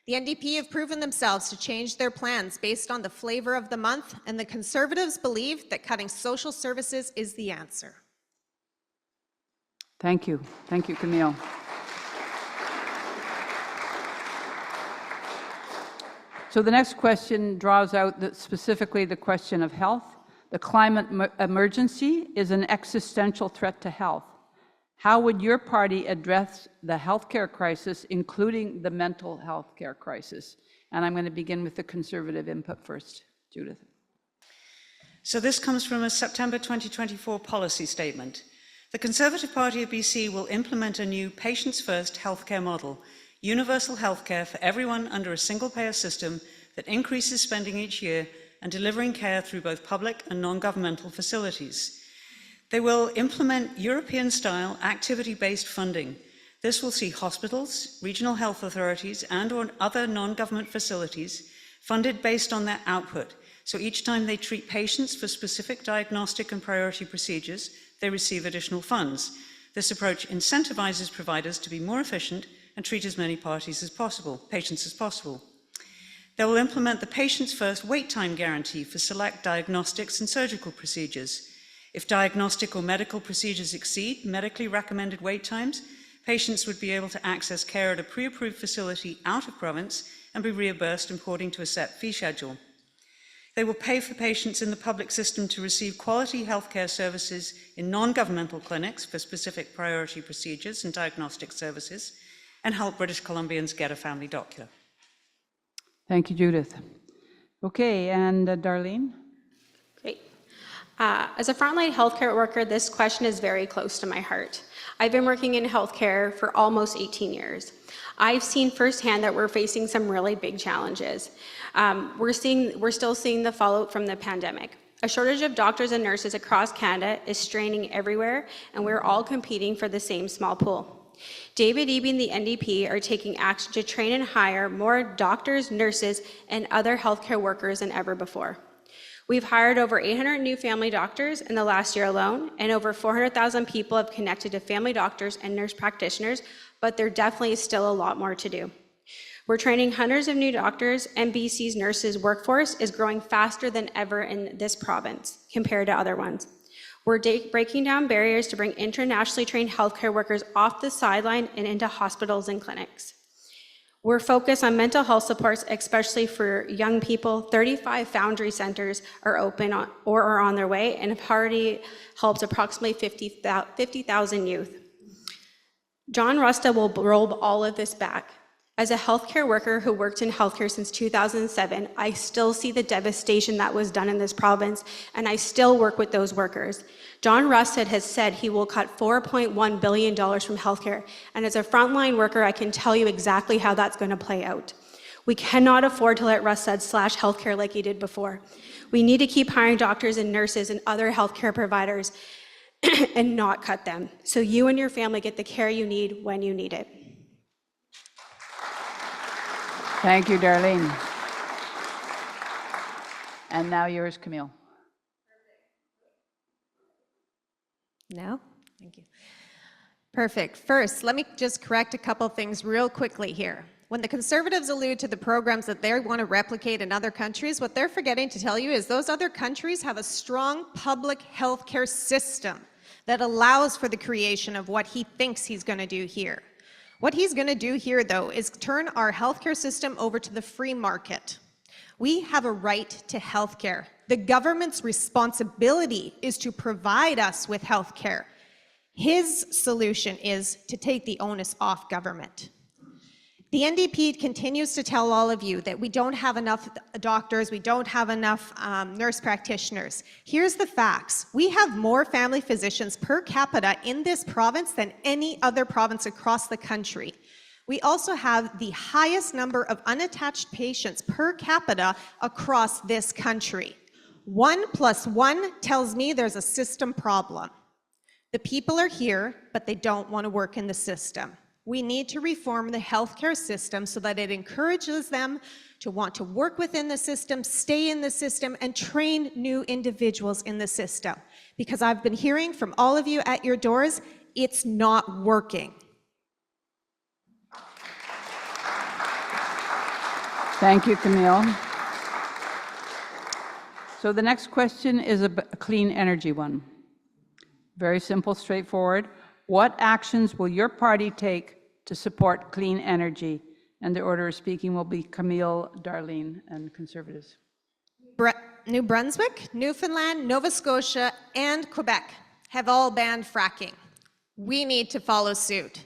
The NDP have proven themselves to change their plans based on the flavor of the month, and the Conservatives believe that cutting social services is the answer. Thank you. Thank you, Camille. So the next question draws out specifically the question of health. The climate emergency is an existential threat to health. How would your party address the healthcare crisis, including the mental health care crisis? And I'm going to begin with the Conservative input first. Judith. So this comes from a September 2024 policy statement. The Conservative Party of BC will implement a new patients first healthcare model, universal healthcare for everyone under a single payer system that increases spending each year and delivering care through both public and non-governmental facilities. They will implement European-style activity-based funding. This will see hospitals, regional health authorities, and/or other non-government facilities funded based on their output. So each time they treat patients for specific diagnostic and priority procedures, they receive additional funds. This approach incentivizes providers to be more efficient and treat as many patients as possible. They will implement the Patients First wait time guarantee for select diagnostics and surgical procedures. If diagnostic or medical procedures exceed medically recommended wait times, patients would be able to access care at a pre-approved facility out of province and be reimbursed according to a set fee schedule. They will pay for patients in the public system to receive quality healthcare services in non-governmental clinics for specific priority procedures and diagnostic services, and help British Columbians get a family doctor. Thank you, Judith. Okay, and Darlene? Great. As a frontline healthcare worker, this question is very close to my heart. I've been working in healthcare for almost 18 years. I've seen firsthand that we're facing some really big challenges. We're still seeing the fallout from the pandemic. A shortage of doctors and nurses across Canada is straining everywhere, and we're all competing for the same small pool. David Eby and the NDP are taking action to train and hire more doctors, nurses, and other healthcare workers than ever before. We've hired over 800 new family doctors in the last year alone, and over 400,000 people have connected to family doctors and nurse practitioners, but there definitely is still a lot more to do. We're training hundreds of new doctors, and BC's nurses workforce is growing faster than ever in this province compared to other ones. We're breaking down barriers to bring internationally trained healthcare workers off the sideline and into hospitals and clinics. We're focused on mental health supports, especially for young people. 35 Foundry centers are open or are on their way and have already helped approximately 50,000 youth. John Rusta will roll all of this back. As a healthcare worker who worked in healthcare since 2007, I still see the devastation that was done in this province, and I still work with those workers. John Rusta has said he will cut $4.1 billion from healthcare, and as a frontline worker, I can tell you exactly how that's going to play out. We cannot afford to let Rusta slash healthcare like he did before. We need to keep hiring doctors and nurses and other healthcare providers and not cut them, so you and your family get the care you need when you need it. Thank you, Darlene. And now yours, Camille. No? Thank you. Perfect. First, let me just correct a couple things real quickly here. When the Conservatives allude to the programs that they want to replicate in other countries, what they're forgetting to tell you is those other countries have a strong public health care system that allows for the creation of what he thinks he's going to do here. What he's going to do here, though, is turn our healthcare system over to the free market. We have a right to healthcare. The government's responsibility is to provide us with healthcare. His solution is to take the onus off government. The NDP continues to tell all of you that we don't have enough doctors, we don't have enough nurse practitioners. Here's the facts. We have more family physicians per capita in this province than any other province across the country. We also have the highest number of unattached patients per capita across this country. 1 + 1 tells me there's a system problem. The people are here, but they don't want to work in the system. We need to reform the healthcare system so that it encourages them to want to work within the system, stay in the system, and train new individuals in the system. Because I've been hearing from all of you at your doors, it's not working. Thank you, Camille. So the next question is a clean energy one. Very simple, straightforward. What actions will your party take to support clean energy? And the order of speaking will be Camille, Darlene, and Conservatives. New Brunswick, Newfoundland, Nova Scotia, and Quebec have all banned fracking. We need to follow suit.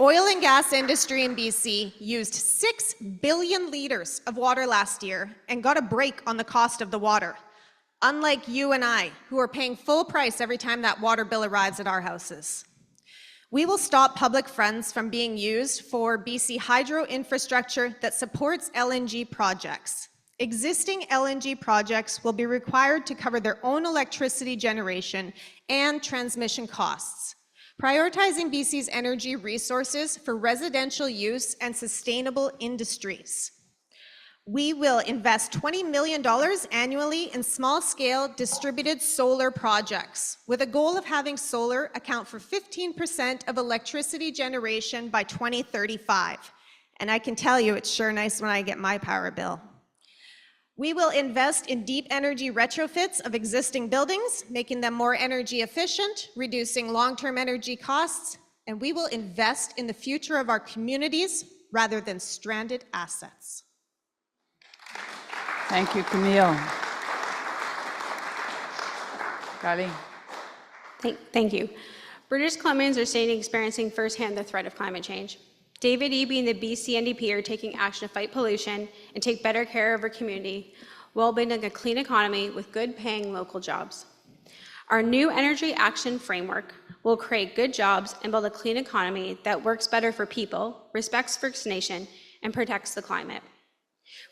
Oil and gas industry in BC used 6 billion liters of water last year and got a break on the cost of the water. Unlike you and I, who are paying full price every time that water bill arrives at our houses. We will stop public funds from being used for BC hydro infrastructure that supports LNG projects. Existing LNG projects will be required to cover their own electricity generation and transmission costs. Prioritizing BC's energy resources for residential use and sustainable industries. We will invest $20 million annually in small-scale distributed solar projects with a goal of having solar account for 15% of electricity generation by 2035. And I can tell you it's sure nice when I get my power bill. We will invest in deep energy retrofits of existing buildings, making them more energy efficient, reducing long-term energy costs, and we will invest in the future of our communities rather than stranded assets. Thank you, Camille. Darlene. Thank you. British Columbians are experiencing firsthand the threat of climate change. David Eby and the BC NDP are taking action to fight pollution and take better care of our community while building a clean economy with good-paying local jobs. Our new energy action framework will create good jobs and build a clean economy that works better for people, respects First Nation, and protects the climate.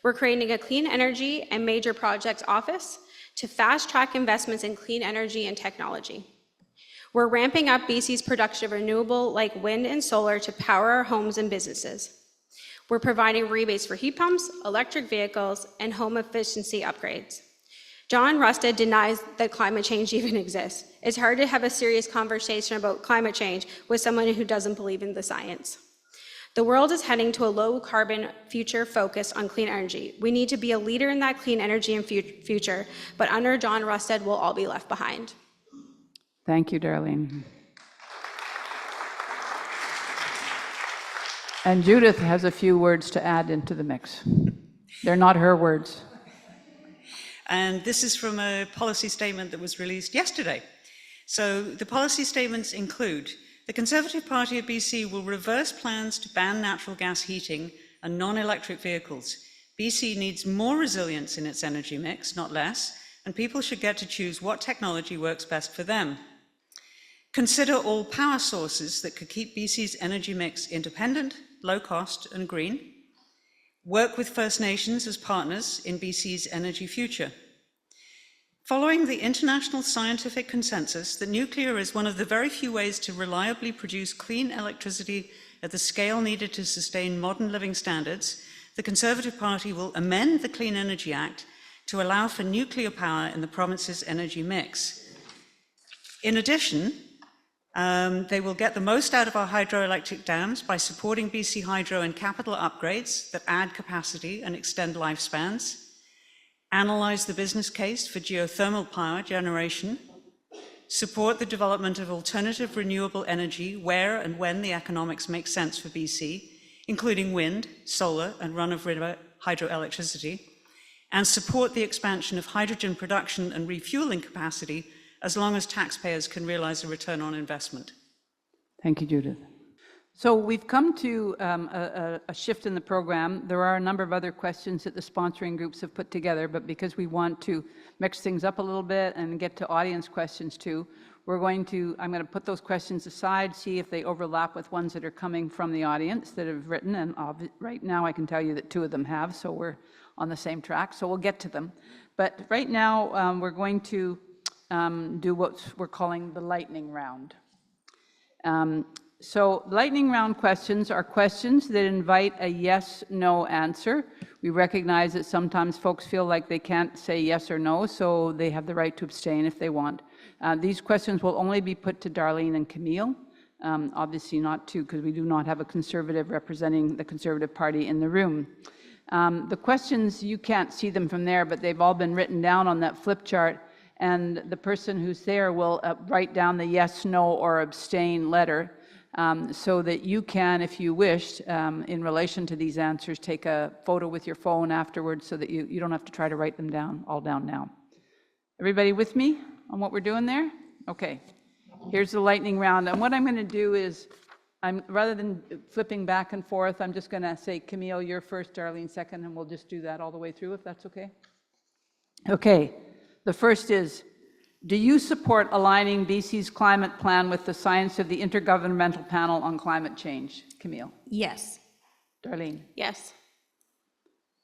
We're creating a clean energy and major projects office to fast-track investments in clean energy and technology. We're ramping up BC's production of renewable like wind and solar to power our homes and businesses. We're providing rebates for heat pumps, electric vehicles, and home efficiency upgrades. John Rusta denies that climate change even exists. It's hard to have a serious conversation about climate change with someone who doesn't believe in the science. The world is heading to a low-carbon future focused on clean energy. We need to be a leader in that clean energy and future, but under John Rusted, we'll all be left behind. Thank you, Darlene. And Judith has a few words to add into the mix. They're not her words. And this is from a policy statement that was released yesterday. So the policy statements include: the Conservative Party of BC will reverse plans to ban natural gas heating and non-electric vehicles. BC needs more resilience in its energy mix, not less, and people should get to choose what technology works best for them. Consider all power sources that could keep BC's energy mix independent, low cost, and green. Work with First Nations as partners in BC's energy future. Following the international scientific consensus that nuclear is one of the very few ways to reliably produce clean electricity at the scale needed to sustain modern living standards, the Conservative Party will amend the Clean Energy Act to allow for nuclear power in the province's energy mix. In addition, they will get the most out of our hydroelectric dams by supporting BC Hydro in capital upgrades that add capacity and extend lifespans, analyze the business case for geothermal power generation, support the development of alternative renewable energy where and when the economics make sense for BC, including wind, solar, and run-of-river hydroelectricity, and support the expansion of hydrogen production and refueling capacity as long as taxpayers can realize a return on investment. Thank you, Judith. So we've come to a shift in the program. There are a number of other questions that the sponsoring groups have put together, but because we want to mix things up a little bit and get to audience questions too, I'm going to put those questions aside, see if they overlap with ones that are coming from the audience that have written, and right now I can tell you that 2 of them have, so we're on the same track, so we'll get to them. But right now, we're going to do what we're calling the lightning round. So lightning round questions are questions that invite a yes/no answer. We recognize that sometimes folks feel like they can't say yes or no, so they have the right to abstain if they want. These questions will only be put to Darlene and Camille, obviously not to, because we do not have a Conservative representing the Conservative Party in the room. The questions, you can't see them from there, but they've all been written down on that flip chart, and the person who's there will write down the yes, no, or abstain letter, so that you can, if you wished, in relation to these answers, take a photo with your phone afterwards so that you don't have to try to write them down, all down now. Everybody with me on what we're doing there? Okay, here's the lightning round, and what I'm going to do is, rather than flipping back and forth, I'm just going to say, Camille, you're first, Darlene second, and we'll just do that all the way through, if that's okay. Okay, the first is, do you support aligning BC's climate plan with the science of the Intergovernmental Panel on Climate Change? Camille. Yes. Darlene. Yes.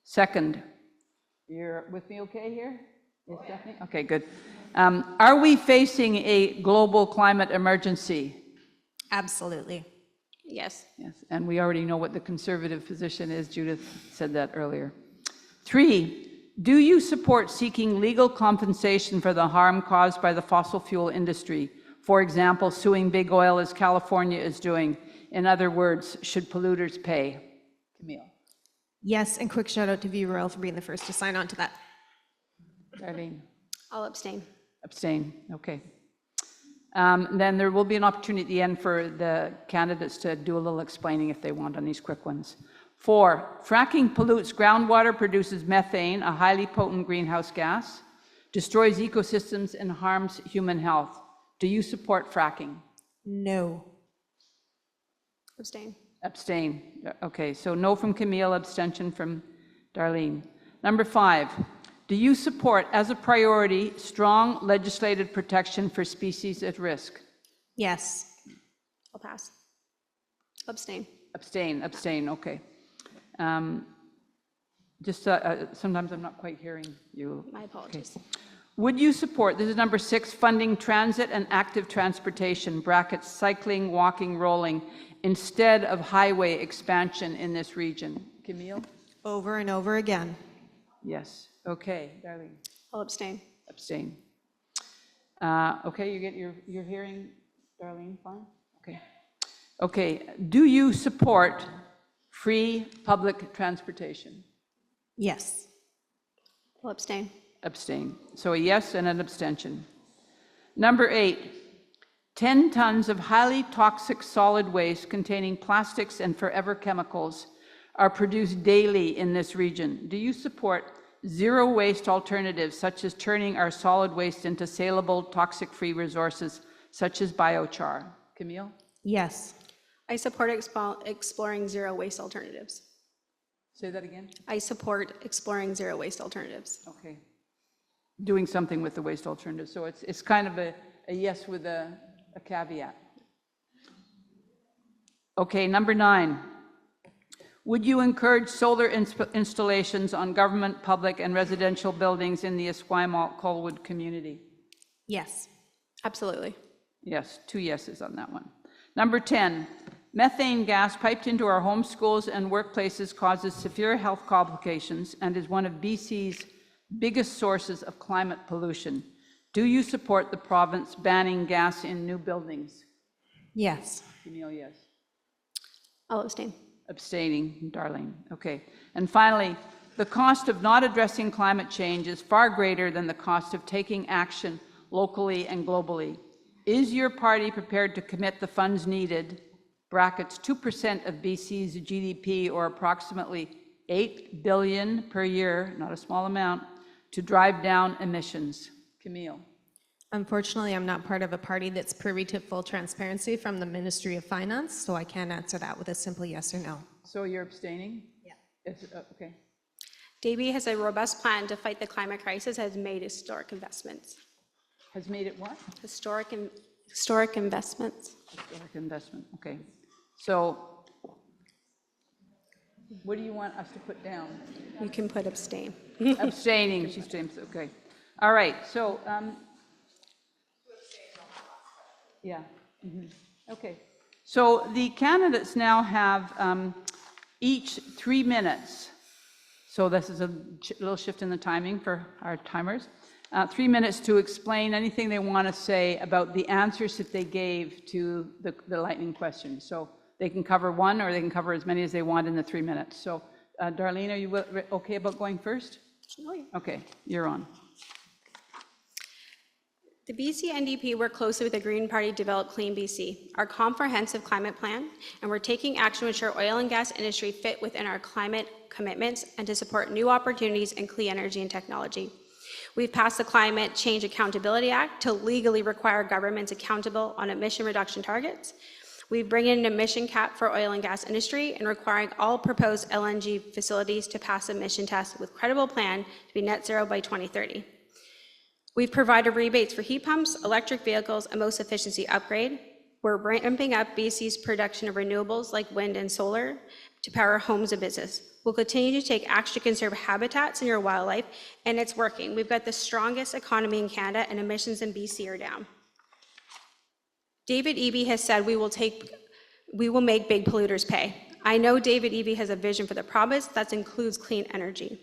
Second, you're with me okay here? Yes, Stephanie? Okay, good. Are we facing a global climate emergency? Absolutely. Yes. Yes, and we already know what the Conservative position is. Judith said that earlier. 3, do you support seeking legal compensation for the harm caused by the fossil fuel industry? For example, suing big oil as California is doing. In other words, should polluters pay? Camille. Yes, and quick shout out to View Royal for being the first to sign on to that. Darlene. I'll abstain. Abstain, okay. Then there will be an opportunity at the end for the candidates to do a little explaining if they want on these quick ones. 4, fracking pollutes groundwater, produces methane, a highly potent greenhouse gas, destroys ecosystems, and harms human health. Do you support fracking? No. Abstain. Abstain. Okay, so no from Camille, abstention from Darlene. Number 5, do you support, as a priority, strong legislated protection for species at risk? Yes. I'll pass. Abstain. Abstain, okay. Sometimes I'm not quite hearing you. My apologies. Okay. Would you support, this is number 6, funding transit and active transportation, brackets, cycling, walking, rolling, instead of highway expansion in this region? Camille? Over and over again. Yes. Okay, Darlene. I'll abstain. Abstain. Okay, you get your hearing, Darlene, fine? Okay. Okay, do you support free public transportation. Yes. Will abstain. Abstain. So a yes and an abstention. Number 8, 10 tons of highly toxic solid waste containing plastics and forever chemicals are produced daily in this region. Do you support zero waste alternatives, such as turning our solid waste into saleable, toxic-free resources, such as biochar? Camille? Yes. I support exploring zero waste alternatives. Say that again? I support exploring zero waste alternatives. Okay. Doing something with the waste alternative. So it's kind of a yes with a caveat. Okay, number 9. Would you encourage solar installations on government, public, and residential buildings in the Esquimalt-Colwood community? Yes. Absolutely. Yes, 2 yeses on that one. Number 10, methane gas piped into our home, schools, and workplaces causes severe health complications and is one of BC's biggest sources of climate pollution. Do you support the province banning gas in new buildings? Yes. Camille, yes. I'll abstain. Abstaining, Darlene. Okay. And finally, the cost of not addressing climate change is far greater than the cost of taking action locally and globally. Is your party prepared to commit the funds needed, brackets 2% of BC's GDP, or approximately $8 billion per year, not a small amount, to drive down emissions? Camille. Unfortunately, I'm not part of a party that's privy to full transparency from the Ministry of Finance, so I can't answer that with a simple yes or no. So you're abstaining? Yeah. Yes, okay. DB has a robust plan to fight the climate crisis, has made historic investments. Has made it what? Historic investments. Historic investment, okay. So what do you want us to put down? You can put abstain. Abstaining, she abstains, okay. All right, so, yeah, okay. So the candidates now have each 3 minutes. So this is a little shift in the timing for our timers. 3 minutes to explain anything they want to say about the answers that they gave to the lightning question. So they can cover one, or they can cover as many as they want in the 3 minutes. So Darlene, are you okay about going first? Okay, you're on. The BC NDP worked closely with the Green Party to develop Clean BC, our comprehensive climate plan, and we're taking action to ensure oil and gas industry fit within our climate commitments and to support new opportunities in clean energy and technology. We've passed the Climate Change Accountability Act to legally require governments accountable on emission reduction targets. We bring in an emission cap for oil and gas industry and requiring all proposed LNG facilities to pass emission tests with credible plan to be net zero by 2030. We've provided rebates for heat pumps, electric vehicles, and most efficiency upgrade. We're ramping up BC's production of renewables like wind and solar to power homes and business. We'll continue to take action to conserve habitats and your wildlife, and it's working. We've got the strongest economy in Canada, and emissions in BC are down. David Eby has said we will make big polluters pay. I know David Eby has a vision for the province that includes clean energy.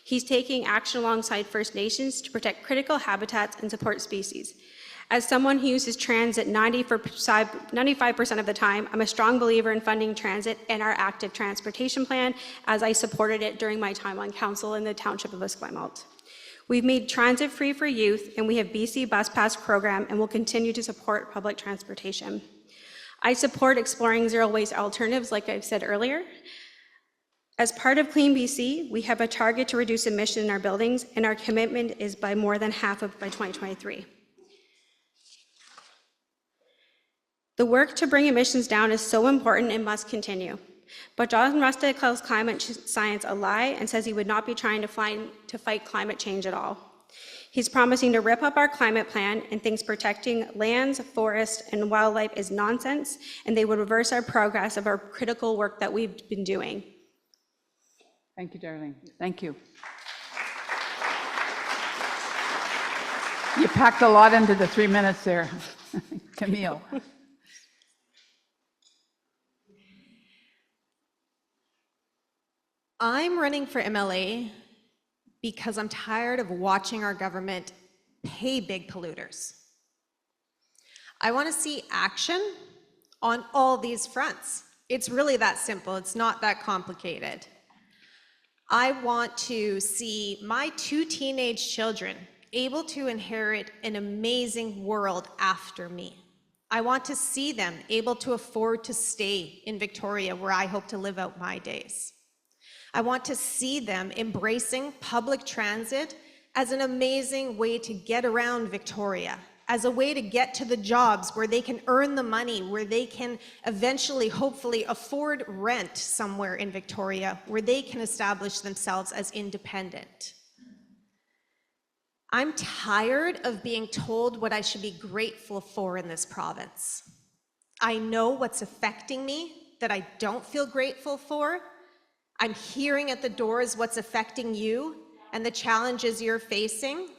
He's taking action alongside First Nations to protect critical habitats and support species. As someone who uses transit 95% of the time, I'm a strong believer in funding transit and our active transportation plan, as I supported it during my time on council in the township of Esquimalt. We've made transit free for youth, and we have BC Bus Pass program, and will continue to support public transportation. I support exploring zero waste alternatives, like I've said earlier. As part of Clean BC, we have a target to reduce emission in our buildings, and our commitment is by more than half by 2023. The work to bring emissions down is so important and must continue. But John Rustic calls climate science a lie and says he would not be trying to fight climate change at all. He's promising to rip up our climate plan and thinks protecting lands, forests, and wildlife is nonsense, and they would reverse our progress of our critical work that we've been doing. Thank you, Darlene. Thank you. You packed a lot into the 3 minutes there, Camille. I'm running for MLA because I'm tired of watching our government pay big polluters. I want to see action on all these fronts. It's really that simple. It's not that complicated. I want to see my 2 teenage children able to inherit an amazing world after me. I want to see them able to afford to stay in Victoria, where I hope to live out my days. I want to see them embracing public transit as an amazing way to get around Victoria, as a way to get to the jobs where they can earn the money, where they can eventually, hopefully, afford rent somewhere in Victoria, where they can establish themselves as independent. I'm tired of being told what I should be grateful for in this province. I know what's affecting me that I don't feel grateful for. I'm hearing at the doors what's affecting you and the challenges you're facing,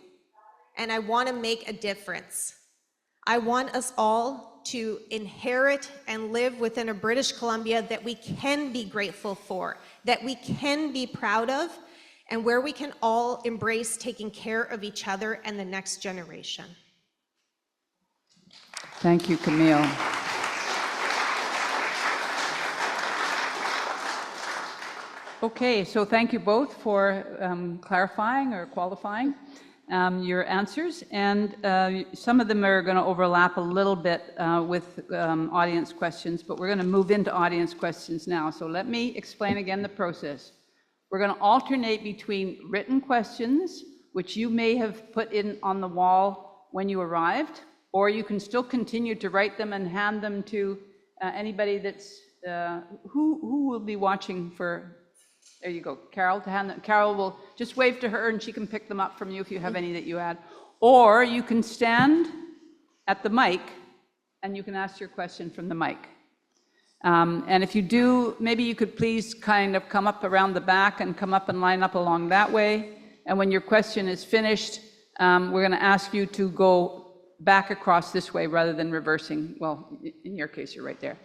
and I want to make a difference. I want us all to inherit and live within a British Columbia that we can be grateful for, that we can be proud of, and where we can all embrace taking care of each other and the next generation. Thank you, Camille. Okay, so thank you both for clarifying or qualifying your answers, and some of them are going to overlap a little bit with audience questions, but we're going to move into audience questions now. So let me explain again the process. We're going to alternate between written questions, which you may have put in on the wall when you arrived, or you can still continue to write them and hand them to anybody that's, who will be watching for. There you go, Carol, to hand them. Carol will just wave to her and she can pick them up from you if you have any that you add. Or you can stand at the mic and you can ask your question from the mic. And if you do, maybe you could please kind of come up around the back and come up and line up along that way. And when your question is finished, we're going to ask you to go back across this way rather than reversing. Well, in your case, you're right there.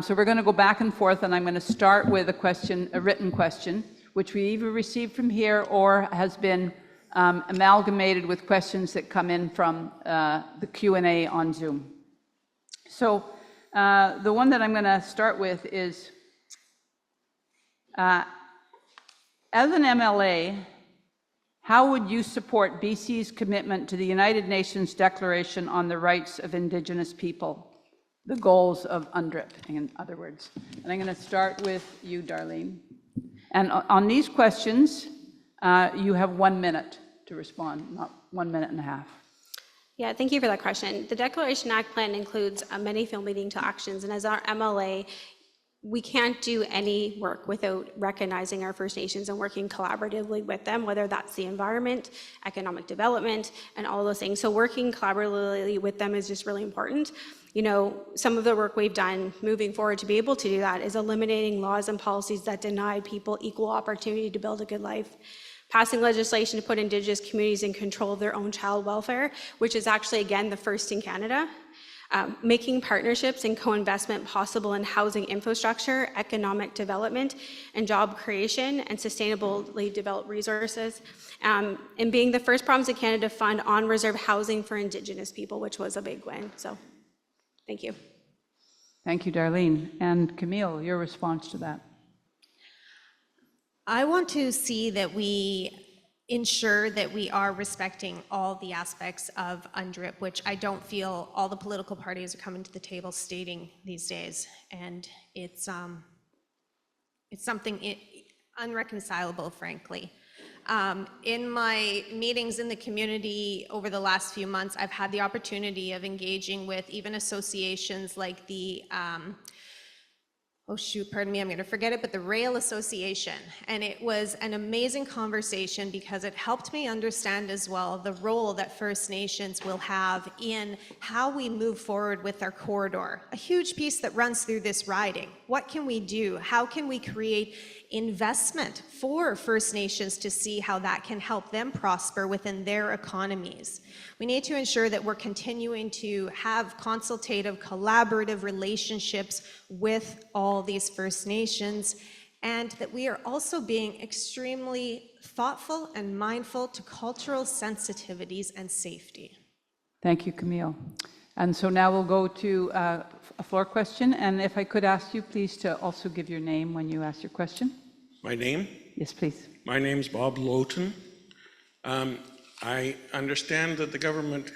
So we're going to go back and forth, and I'm going to start with a question, a written question, which we either received from here or has been amalgamated with questions that come in from the Q&A on Zoom. So the one that I'm going to start with is, as an MLA, how would you support BC's commitment to the United Nations Declaration on the Rights of Indigenous People? The goals of UNDRIP, in other words. And I'm going to start with you, Darlene. And on these questions, you have 1 minute to respond, not 1 minute and a half. Yeah, thank you for that question. The Declaration Act Plan includes many field leading to actions, and as our MLA, we can't do any work without recognizing our First Nations and working collaboratively with them, whether that's the environment, economic development, and all those things. So working collaboratively with them is just really important. You know, some of the work we've done moving forward to be able to do that is eliminating laws and policies that deny people equal opportunity to build a good life. Passing legislation to put Indigenous communities in control of their own child welfare, which is actually, again, the first in Canada. Making partnerships and co-investment possible in housing infrastructure, economic development, and job creation, and sustainably developed resources, and being the first province in Canada to fund on-reserve housing for Indigenous people, which was a big win. So, thank you. Thank you, Darlene. And Camille, your response to that? I want to see that we ensure that we are respecting all the aspects of UNDRIP, which I don't feel all the political parties are coming to the table stating these days. And it's something unreconcilable, frankly. In my meetings in the community over the last few months, I've had the opportunity of engaging with even associations like the oh shoot, pardon me, I'm going to forget it, but the Rail Association. And it was an amazing conversation because it helped me understand as well the role that First Nations will have in how we move forward with our corridor. A huge piece that runs through this riding. What can we do? How can we create investment for First Nations to see how that can help them prosper within their economies? We need to ensure that we're continuing to have consultative, collaborative relationships with all these First Nations, and that we are also being extremely thoughtful and mindful to cultural sensitivities and safety. Thank you, Camille. And so now we'll go to a floor question, and if I could ask you please to also give your name when you ask your question. My name? Yes, please. My name's Bob Lowton. I understand that the government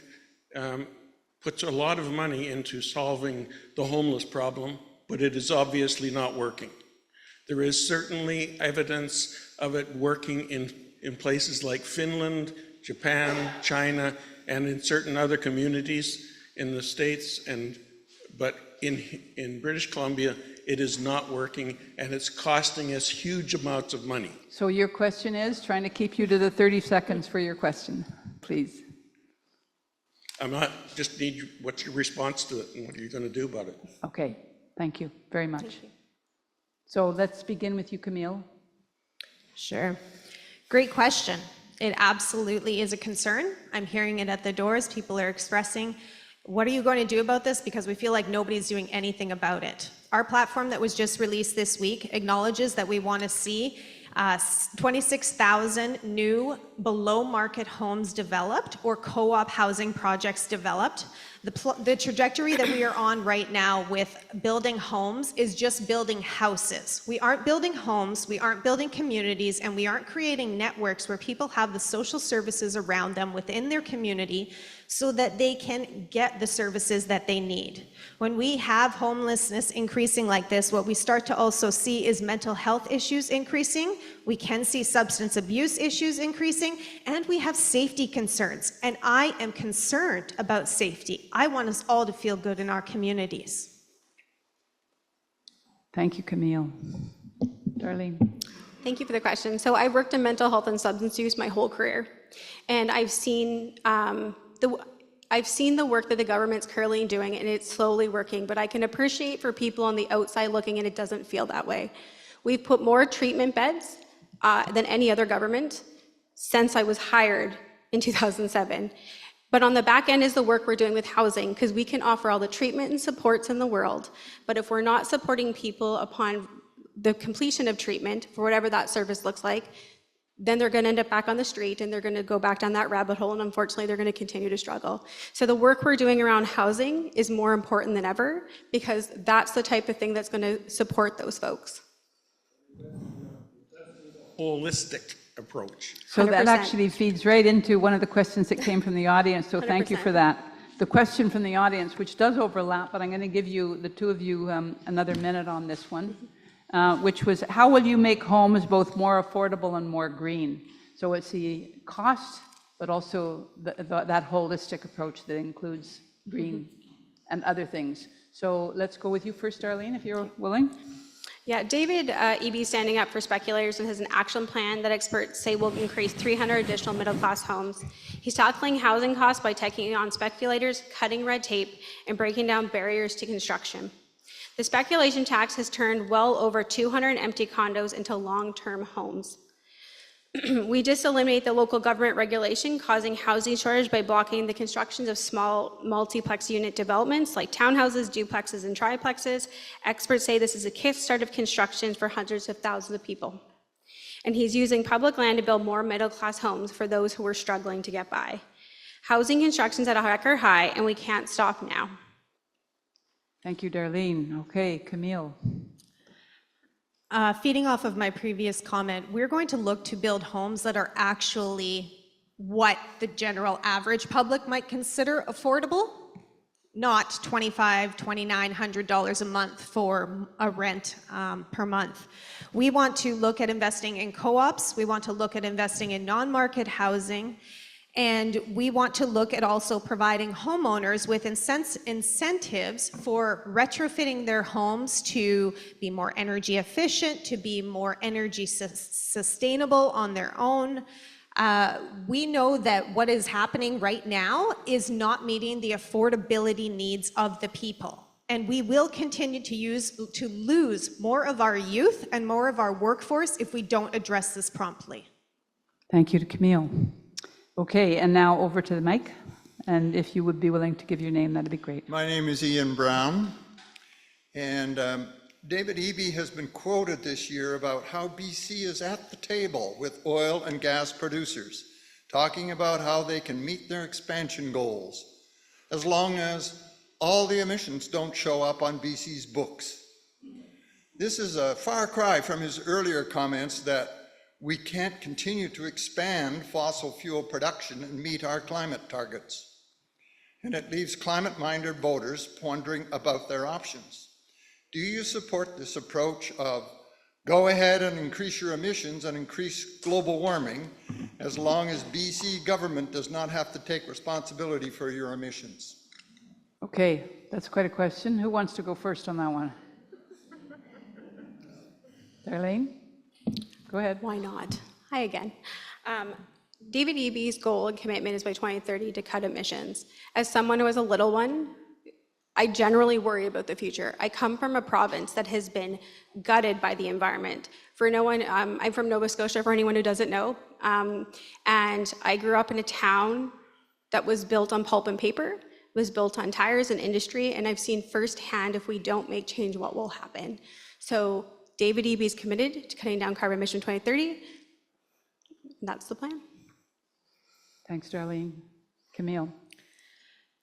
puts a lot of money into solving the homeless problem, but it is obviously not working. There is certainly evidence of it working in places like Finland, Japan, China, and in certain other communities in the States, but in British Columbia, it is not working, and it's costing us huge amounts of money. So your question is, trying to keep you to the 30 seconds for your question, please. Just need, what's your response to it, and what are you going to do about it? Okay, thank you very much. So let's begin with you, Camille. Sure. Great question. It absolutely is a concern. I'm hearing it at the doors. People are expressing, what are you going to do about this? Because we feel like nobody's doing anything about it. Our platform that was just released this week acknowledges that we want to see 26,000 new below market homes developed or co-op housing projects developed. The trajectory that we are on right now with building homes is just building houses. We aren't building homes, we aren't building communities, and we aren't creating networks where people have the social services around them within their community so that they can get the services that they need. When we have homelessness increasing like this, what we start to also see is mental health issues increasing, we can see substance abuse issues increasing, and we have safety concerns. And I am concerned about safety. I want us all to feel good in our communities. Thank you, Camille. Darlene. Thank you for the question. So I've worked in mental health and substance use my whole career, and I've seen the work that the government's currently doing, and it's slowly working, but I can appreciate for people on the outside looking, and it doesn't feel that way. We've put more treatment beds than any other government since I was hired in 2007. But on the back end is the work we're doing with housing, because we can offer all the treatment and supports in the world, but if we're not supporting people upon the completion of treatment, for whatever that service looks like, then they're going to end up back on the street and they're going to go back down that rabbit hole, and unfortunately they're going to continue to struggle. So the work we're doing around housing is more important than ever, because that's the type of thing that's going to support those folks. Holistic approach. So that 100%. actually feeds right into one of the questions that came from the audience, so thank you for that. The question from the audience, which does overlap, but I'm going to give you, the two of you, another minute on this one, which was, how will you make homes both more affordable and more green? So it's the cost, but also that holistic approach that includes green and other things. So let's go with you first, Darlene, if you're willing. Yeah, David Eby standing up for speculators and has an action plan that experts say will increase 300 additional middle-class homes. He's tackling housing costs by taking on speculators, cutting red tape, and breaking down barriers to construction. The speculation tax has turned well over 200 empty condos into long-term homes. We just eliminate the local government regulation causing housing shortage by blocking the constructions of small multiplex unit developments like townhouses, duplexes, and triplexes. Experts say this is a kickstart of construction for hundreds of thousands of people. And he's using public land to build more middle-class homes for those who are struggling to get by. Housing construction's at a record high, and we can't stop now. Thank you, Darlene. Okay, Camille. Feeding off of my previous comment, we're going to look to build homes that are actually what the general average public might consider affordable, not $2,500, $2,900 a month for a rent per month. We want to look at investing in co-ops, we want to look at investing in non-market housing, and we want to look at also providing homeowners with incentives for retrofitting their homes to be more energy efficient, to be more energy sustainable on their own. We know that what is happening right now is not meeting the affordability needs of the people. And we will continue to lose more of our youth and more of our workforce if we don't address this promptly. Thank you to Camille. Okay, and now over to the mic, and if you would be willing to give your name, that'd be great. My name is Ian Brown, and David Eby has been quoted this year about how BC is at the table with oil and gas producers, talking about how they can meet their expansion goals. as long as all the emissions don't show up on BC's books. This is a far cry from his earlier comments that we can't continue to expand fossil fuel production and meet our climate targets. And it leaves climate-minded voters pondering about their options. Do you support this approach of go ahead and increase your emissions and increase global warming as long as BC government does not have to take responsibility for your emissions? Okay, that's quite a question. Who wants to go first on that one? Darlene? Go ahead. Why not? Hi again. David Eby's goal and commitment is by 2030 to cut emissions. As someone who has a little one, I generally worry about the future. I come from a province that has been gutted by the environment. For no one, I'm from Nova Scotia, for anyone who doesn't know, and I grew up in a town that was built on pulp and paper, was built on tires and industry, and I've seen firsthand if we don't make change, what will happen. So David Eby is committed to cutting down carbon emission 2030. That's the plan. Thanks, Darlene. Camille?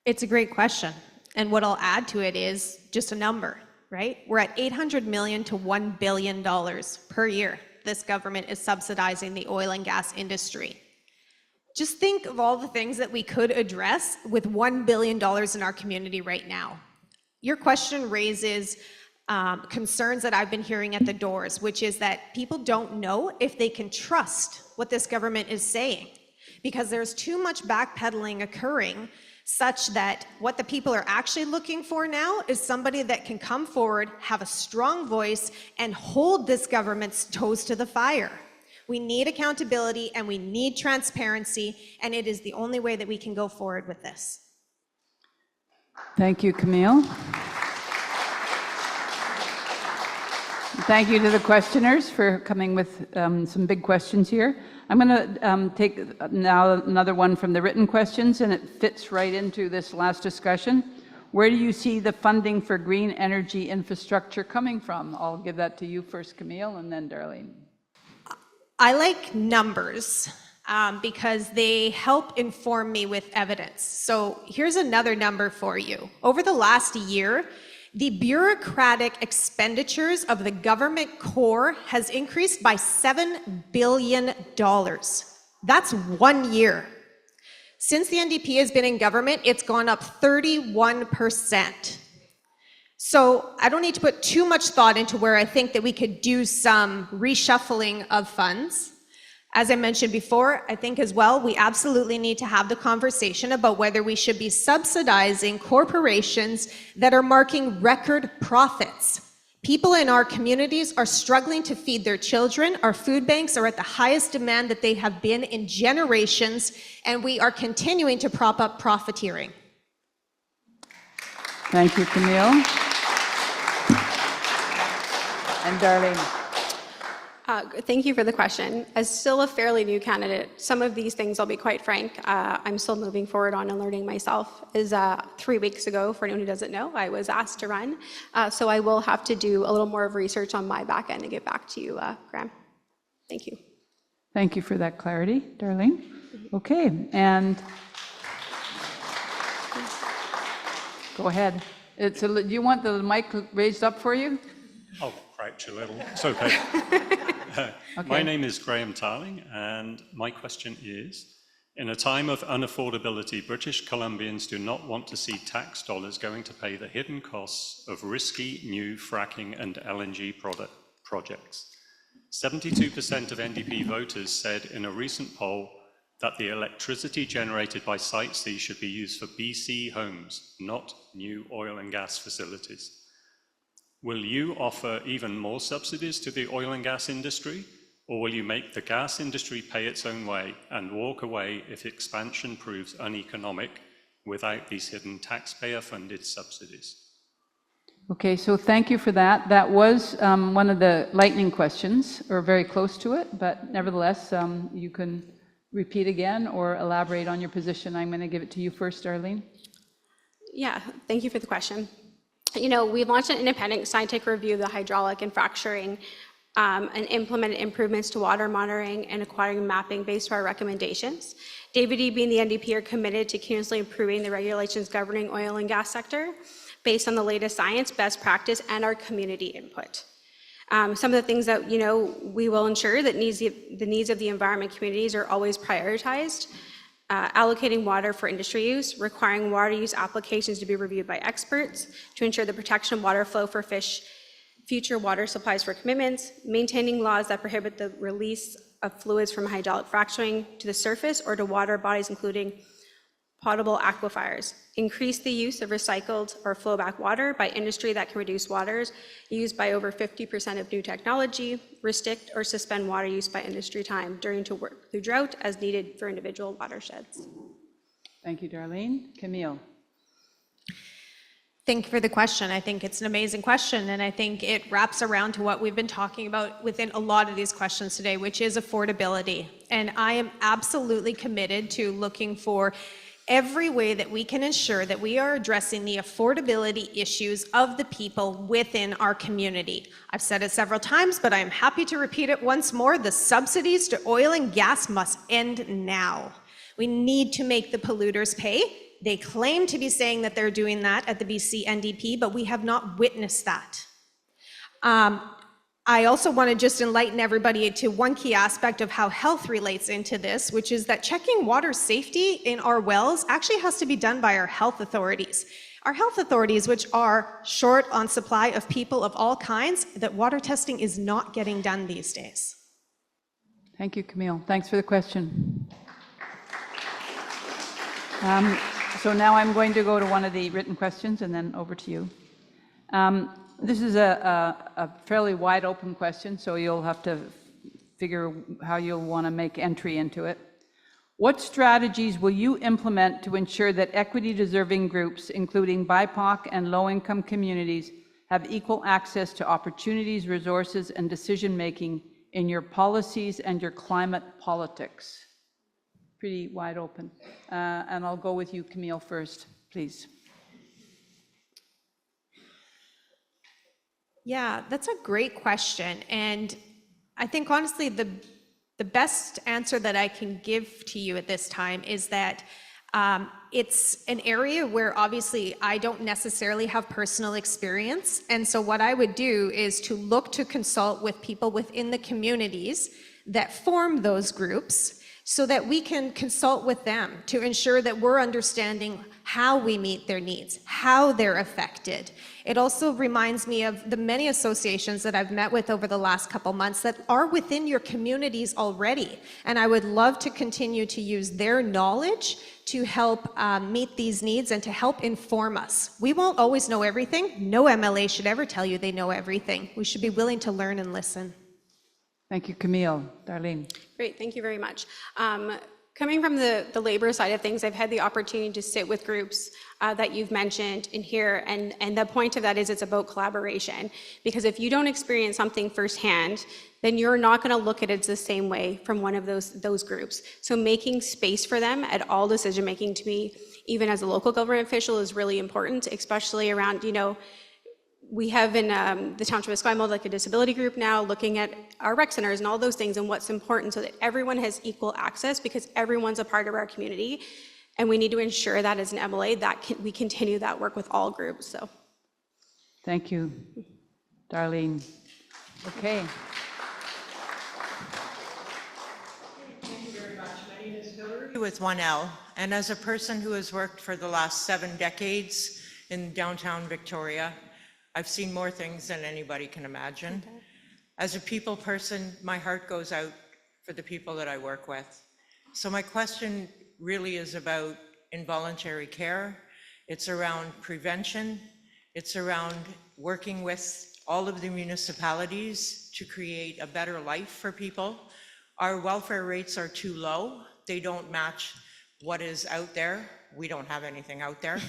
It's a great question. And what I'll add to it is just a number, right? We're at $800 million to $1 billion per year. This government is subsidizing the oil and gas industry. Just think of all the things that we could address with $1 billion in our community right now. Your question raises concerns that I've been hearing at the doors, which is that people don't know if they can trust what this government is saying, because there's too much backpedaling occurring, such that what the people are actually looking for now is somebody that can come forward, have a strong voice, and hold this government's toes to the fire. We need accountability and we need transparency, and it is the only way that we can go forward with this. Thank you, Camille. Thank you to the questioners for coming with some big questions here. I'm going to take now another one from the written questions, and it fits right into this last discussion. Where do you see the funding for green energy infrastructure coming from? I'll give that to you first, Camille, and then Darlene. I like numbers because they help inform me with evidence. So here's another number for you. Over the last year, the bureaucratic expenditures of the government core has increased by $7 billion. That's 1 year. Since the NDP has been in government, it's gone up 31%. So I don't need to put too much thought into where I think that we could do some reshuffling of funds. As I mentioned before, I think as well, we absolutely need to have the conversation about whether we should be subsidizing corporations that are marking record profits. People in our communities are struggling to feed their children. Our food banks are at the highest demand that they have been in generations, and we are continuing to prop up profiteering. Thank you, Camille. And Darlene. Thank you for the question. As still a fairly new candidate, some of these things, I'll be quite frank, I'm still moving forward on and learning myself. 3 weeks ago, for anyone who doesn't know, I was asked to run. So I will have to do a little more of research on my back end and get back to you, Graham. Thank you. Thank you for that clarity, Darlene. Okay, and go ahead. Do you want the mic raised up for you? I'll crouch a little. It's okay. Okay. My name is Graham Tarling, and my question is, in a time of unaffordability, British Columbians do not want to see tax dollars going to pay the hidden costs of risky new fracking and LNG projects. 72% of NDP voters said in a recent poll that the electricity generated by Site C should be used for BC homes, not new oil and gas facilities. Will you offer even more subsidies to the oil and gas industry, or will you make the gas industry pay its own way and walk away if expansion proves uneconomic without these hidden taxpayer-funded subsidies? Okay, so thank you for that. That was one of the lightning questions, or very close to it, but nevertheless, you can repeat again or elaborate on your position. I'm going to give it to you first, Darlene. Yeah, thank you for the question. You know, we've launched an independent scientific review of the hydraulic and fracturing and implemented improvements to water monitoring and acquiring mapping based on our recommendations. DAVD being the NDP are committed to continuously improving the regulations governing oil and gas sector based on the latest science, best practice, and our community input. Some of the things that, we will ensure that the needs of the environment communities are always prioritized. Allocating water for industry use, requiring water use applications to be reviewed by experts to ensure the protection of water flow for fish, future water supplies for commitments, maintaining laws that prohibit the release of fluids from hydraulic fracturing to the surface or to water bodies, including potable aquifers, increase the use of recycled or flowback water by industry that can reduce waters used by over 50% of new technology, restrict or suspend water use by industry time during to work through drought as needed for individual watersheds. Thank you, Darlene. Camille. Thank you for the question. I think it's an amazing question, and I think it wraps around to what we've been talking about within a lot of these questions today, which is affordability. And I am absolutely committed to looking for every way that we can ensure that we are addressing the affordability issues of the people within our community. I've said it several times, but I'm happy to repeat it once more. The subsidies to oil and gas must end now. We need to make the polluters pay. They claim to be saying that they're doing that at the BC NDP, but we have not witnessed that. I also want to just enlighten everybody to one key aspect of how health relates into this, which is that checking water safety in our wells actually has to be done by our health authorities. Our health authorities, which are short on supply of people of all kinds, that water testing is not getting done these days. Thank you, Camille. Thanks for the question. So now I'm going to go to one of the written questions and then over to you. This is a fairly wide open question, so you'll have to figure how you'll want to make entry into it. What strategies will you implement to ensure that equity-deserving groups, including BIPOC and low-income communities, have equal access to opportunities, resources, and decision-making in your policies and your climate politics? Pretty wide open. And I'll go with you, Camille, first, please. Yeah, that's a great question. And I think honestly, the best answer that I can give to you at this time is that it's an area where obviously I don't necessarily have personal experience. And so what I would do is to look to consult with people within the communities that form those groups so that we can consult with them to ensure that we're understanding how we meet their needs, how they're affected. It also reminds me of the many associations that I've met with over the last couple months that are within your communities already. And I would love to continue to use their knowledge to help meet these needs and to help inform us. We won't always know everything. No MLA should ever tell you they know everything. We should be willing to learn and listen. Thank you, Camille. Darlene. Great, thank you very much. Coming from the labor side of things, I've had the opportunity to sit with groups that you've mentioned in here, and the point of that is it's about collaboration. Because if you don't experience something firsthand, then you're not going to look at it the same way from one of those groups. So making space for them at all decision making, to me, even as a local government official, is really important, especially around, we have in the Township of Esquimalt like a disability group now looking at our rec centers and all those things and what's important so that everyone has equal access, because everyone's a part of our community. And we need to ensure that as an MLA that we continue that work with all groups. So, thank you, Darlene. Okay. Thank you very much. My name is Hillary with 1L, and as a person who has worked for the last 7 decades in downtown Victoria, I've seen more things than anybody can imagine. Okay. As a people person, my heart goes out for the people that I work with. So my question really is about involuntary care. It's around prevention. It's around working with all of the municipalities to create a better life for people. Our welfare rates are too low. They don't match what is out there. We don't have anything out there.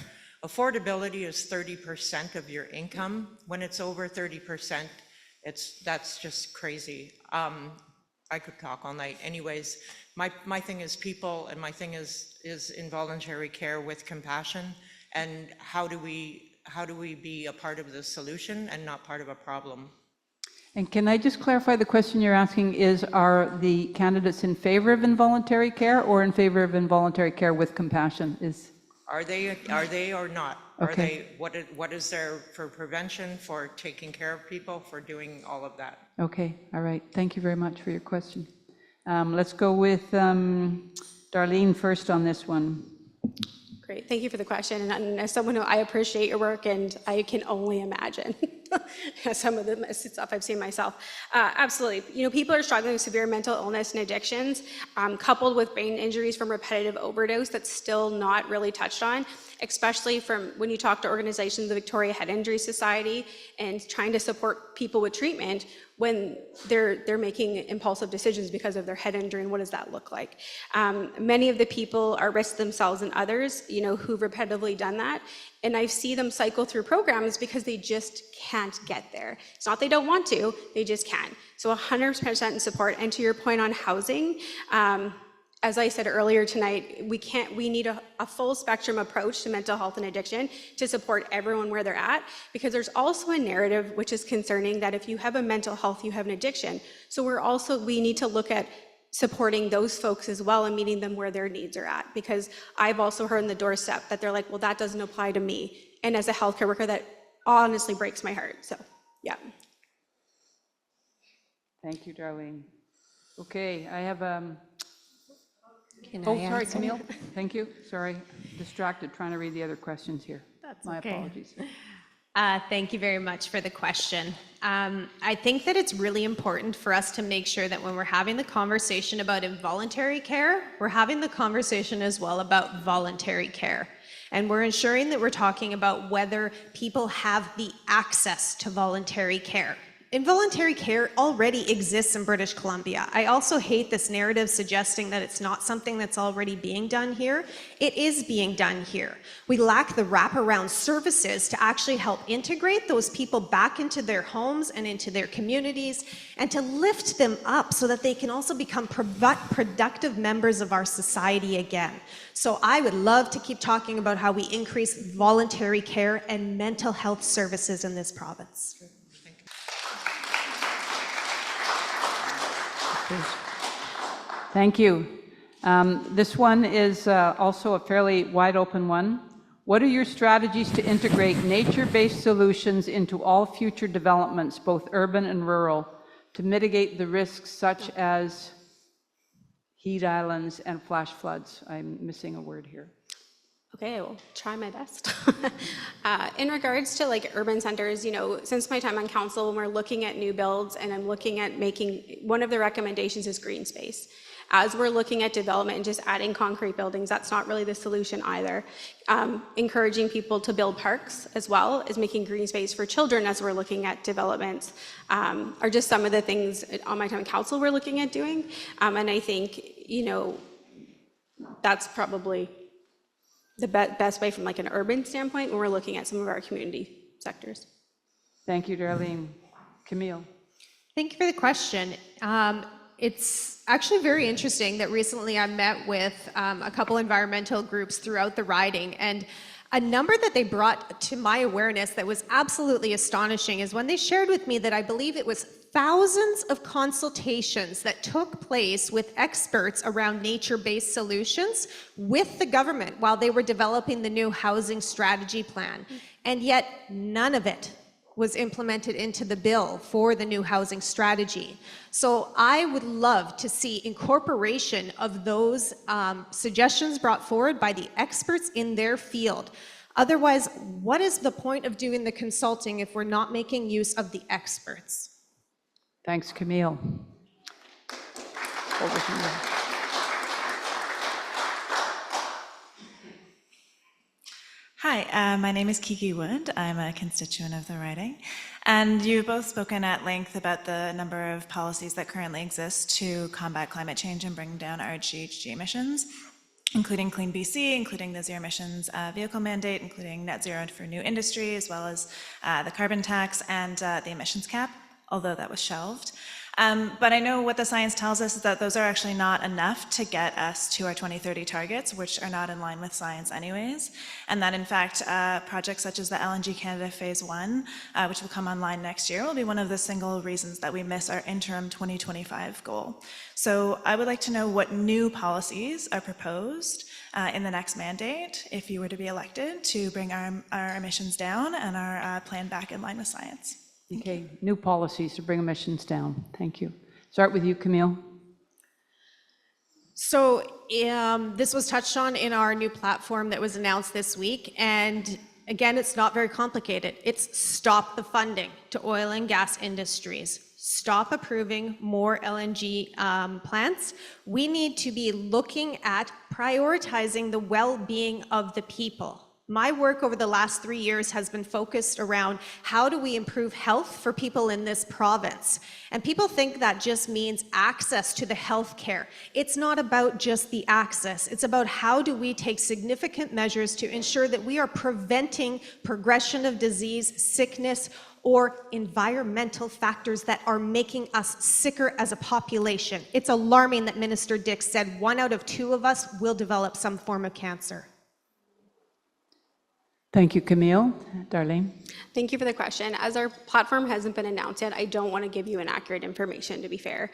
Affordability is 30% of your income. When it's over 30%, that's just crazy. I could talk all night. Anyways, my thing is people, and my thing is involuntary care with compassion. And how do we be a part of the solution and not part of a problem? And can I just clarify, the question you're asking is, are the candidates in favor of involuntary care or in favor of involuntary care with compassion? Are they or not? Are Okay. they, what is there for prevention, for taking care of people, for doing all of that? Okay, all right. Thank you very much for your question. Let's go with Darlene first on this one. Great, thank you for the question. And as someone who, I appreciate your work, and I can only imagine some of the stuff I've seen myself. Absolutely, people are struggling with severe mental illness and addictions, coupled with brain injuries from repetitive overdose that's still not really touched on, especially from when you talk to organizations, the Victoria Head Injury Society, and trying to support people with treatment when they're making impulsive decisions because of their head injury, and what does that look like? Many of the people are risk themselves and others, who've repetitively done that, and I see them cycle through programs because they just can't get there. It's not they don't want to, they just can't. So 100% in support. And to your point on housing, as I said earlier tonight, we need a full spectrum approach to mental health and addiction to support everyone where they're at, because there's also a narrative which is concerning that if you have a mental health, you have an addiction. So we need to look at supporting those folks as well and meeting them where their needs are at, because I've also heard on the doorstep that they're like, well, that doesn't apply to me. And as a healthcare worker, that honestly breaks my heart. So, yeah. Thank you, Darlene. Okay, I have Can I sorry, answer? Camille. Thank you. Sorry, distracted trying to read the other questions here. That's My okay. apologies. Thank you very much for the question. I think that it's really important for us to make sure that when we're having the conversation about involuntary care, we're having the conversation as well about voluntary care. And we're ensuring that we're talking about whether people have the access to voluntary care. Involuntary care already exists in British Columbia. I also hate this narrative suggesting that it's not something that's already being done here. It is being done here. We lack the wraparound services to actually help integrate those people back into their homes and into their communities, and to lift them up so that they can also become productive members of our society again. So I would love to keep talking about how we increase voluntary care and mental health services in this province. Thank you. This one is also a fairly wide open one. What are your strategies to integrate nature-based solutions into all future developments, both urban and rural, to mitigate the risks such as heat islands and flash floods? I'm missing a word here. Okay, I will try my best. In regards to like urban centers, since my time on council, when we're looking at new builds and I'm looking at one of the recommendations is green space. As we're looking at development and just adding concrete buildings, that's not really the solution either. Encouraging people to build parks as well as making green space for children as we're looking at developments are just some of the things on my time on council we're looking at doing. And I think, that's probably the best way from like an urban standpoint when we're looking at some of our community sectors. Thank you, Darlene. Camille. Thank you for the question. It's actually very interesting that recently I met with a couple environmental groups throughout the riding, and a number that they brought to my awareness that was absolutely astonishing is when they shared with me that I believe it was thousands of consultations that took place with experts around nature-based solutions with the government while they were developing the new housing strategy plan. And yet none of it was implemented into the bill for the new housing strategy. So I would love to see incorporation of those suggestions brought forward by the experts in their field. Otherwise, what is the point of doing the consulting if we're not making use of the experts? Thanks, Camille. Over to you. Hi, my name is Kiki Wood. I'm a constituent of the riding. And you've both spoken at length about the number of policies that currently exist to combat climate change and bring down our GHG emissions, including Clean BC, including the zero emissions vehicle mandate, including net zero for new industry, as well as the carbon tax and the emissions cap, although that was shelved. But I know what the science tells us is that those are actually not enough to get us to our 2030 targets, which are not in line with science anyways. And that in fact, projects such as the LNG Canada Phase 1, which will come online next year, will be one of the single reasons that we miss our interim 2025 goal. So I would like to know what new policies are proposed in the next mandate, if you were to be elected, to bring our emissions down and our plan back in line with science. Okay, new policies to bring emissions down. Thank you. Start with you, Camille. So this was touched on in our new platform that was announced this week. And again, it's not very complicated. It's stop the funding to oil and gas industries. Stop approving more LNG plants. We need to be looking at prioritizing the well-being of the people. My work over the last 3 years has been focused around how do we improve health for people in this province. And people think that just means access to the health care. It's not about just the access. It's about how do we take significant measures to ensure that we are preventing progression of disease, sickness, or environmental factors that are making us sicker as a population. It's alarming that Minister Dix said 1 out of 2 of us will develop some form of cancer. Thank you, Camille. Darlene? Thank you for the question. As our platform hasn't been announced yet, I don't want to give you inaccurate information, to be fair.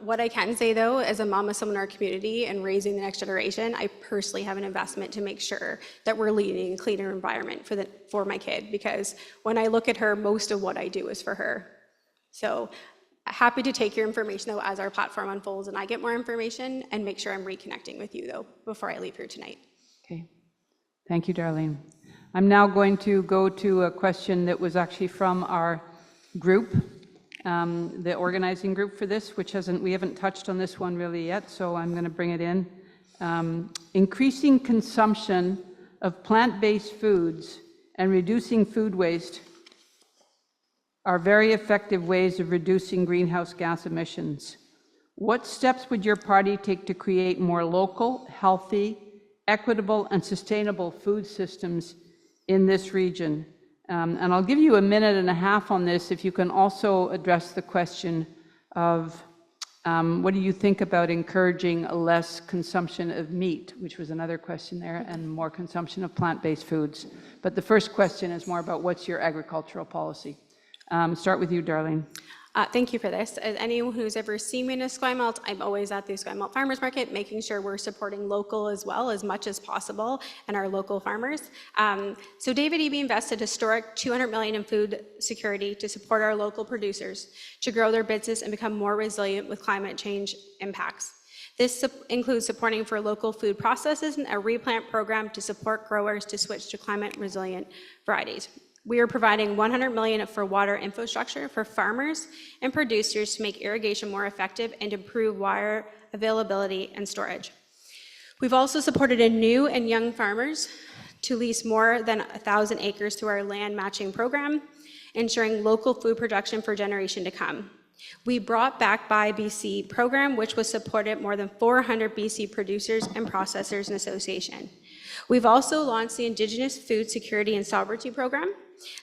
What I can say, though, as a mom of someone in our community and raising the next generation, I personally have an investment to make sure that we're leading a cleaner environment for my kid, because when I look at her, most of what I do is for her. So happy to take your information, though, as our platform unfolds and I get more information, and make sure I'm reconnecting with you, though, before I leave here tonight. Okay. Thank you, Darlene. I'm now going to go to a question that was actually from our group, the organizing group for this, which we haven't touched on this one really yet, so I'm going to bring it in. Increasing consumption of plant-based foods and reducing food waste are very effective ways of reducing greenhouse gas emissions. What steps would your party take to create more local, healthy, equitable, and sustainable food systems in this region? And I'll give you 1.5 minutes on this, if you can also address the question of what do you think about encouraging a less consumption of meat, which was another question there, and more consumption of plant-based foods. But the first question is more about what's your agricultural policy. Start with you, Darlene. Thank you for this. As anyone who's ever seen me in Esquimalt, I'm always at the Esquimalt Farmers Market, making sure we're supporting local as well as much as possible and our local farmers. So David Eby invested historic $200 million in food security to support our local producers to grow their business and become more resilient with climate change impacts. This includes supporting for local food processes and a replant program to support growers to switch to climate resilient varieties. We are providing $100 million for water infrastructure for farmers and producers to make irrigation more effective and improve water availability and storage. We've also supported a new and young farmers to lease more than 1,000 acres through our land matching program, ensuring local food production for generation to come. We brought back Buy BC program, which was supported more than 400 BC producers and processors and association. We've also launched the Indigenous Food Security and Sovereignty program,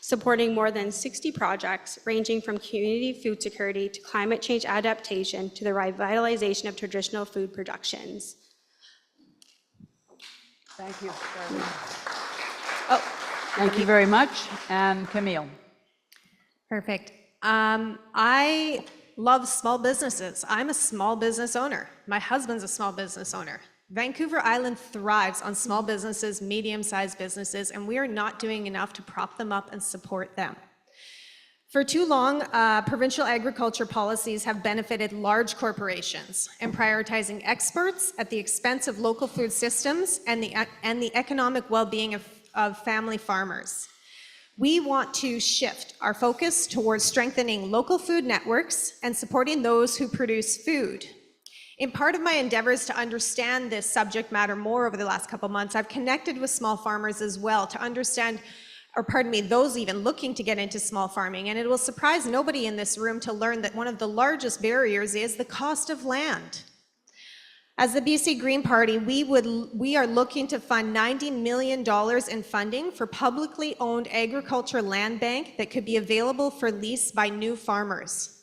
supporting more than 60 projects ranging from community food security to climate change adaptation to the revitalization of traditional food productions. Thank you. Thank you very much. And Camille. Perfect. I love small businesses. I'm a small business owner. My husband's a small business owner. Vancouver Island thrives on small businesses, medium-sized businesses, and we are not doing enough to prop them up and support them. For too long, provincial agriculture policies have benefited large corporations and prioritizing exports at the expense of local food systems and the economic well-being of family farmers. We want to shift our focus towards strengthening local food networks and supporting those who produce food. In part of my endeavors to understand this subject matter more over the last couple months, I've connected with small farmers as well to understand, or pardon me, those even looking to get into small farming. And it will surprise nobody in this room to learn that one of the largest barriers is the cost of land. As the BC Green Party, we are looking to fund $90 million in funding for publicly owned agriculture land bank that could be available for lease by new farmers.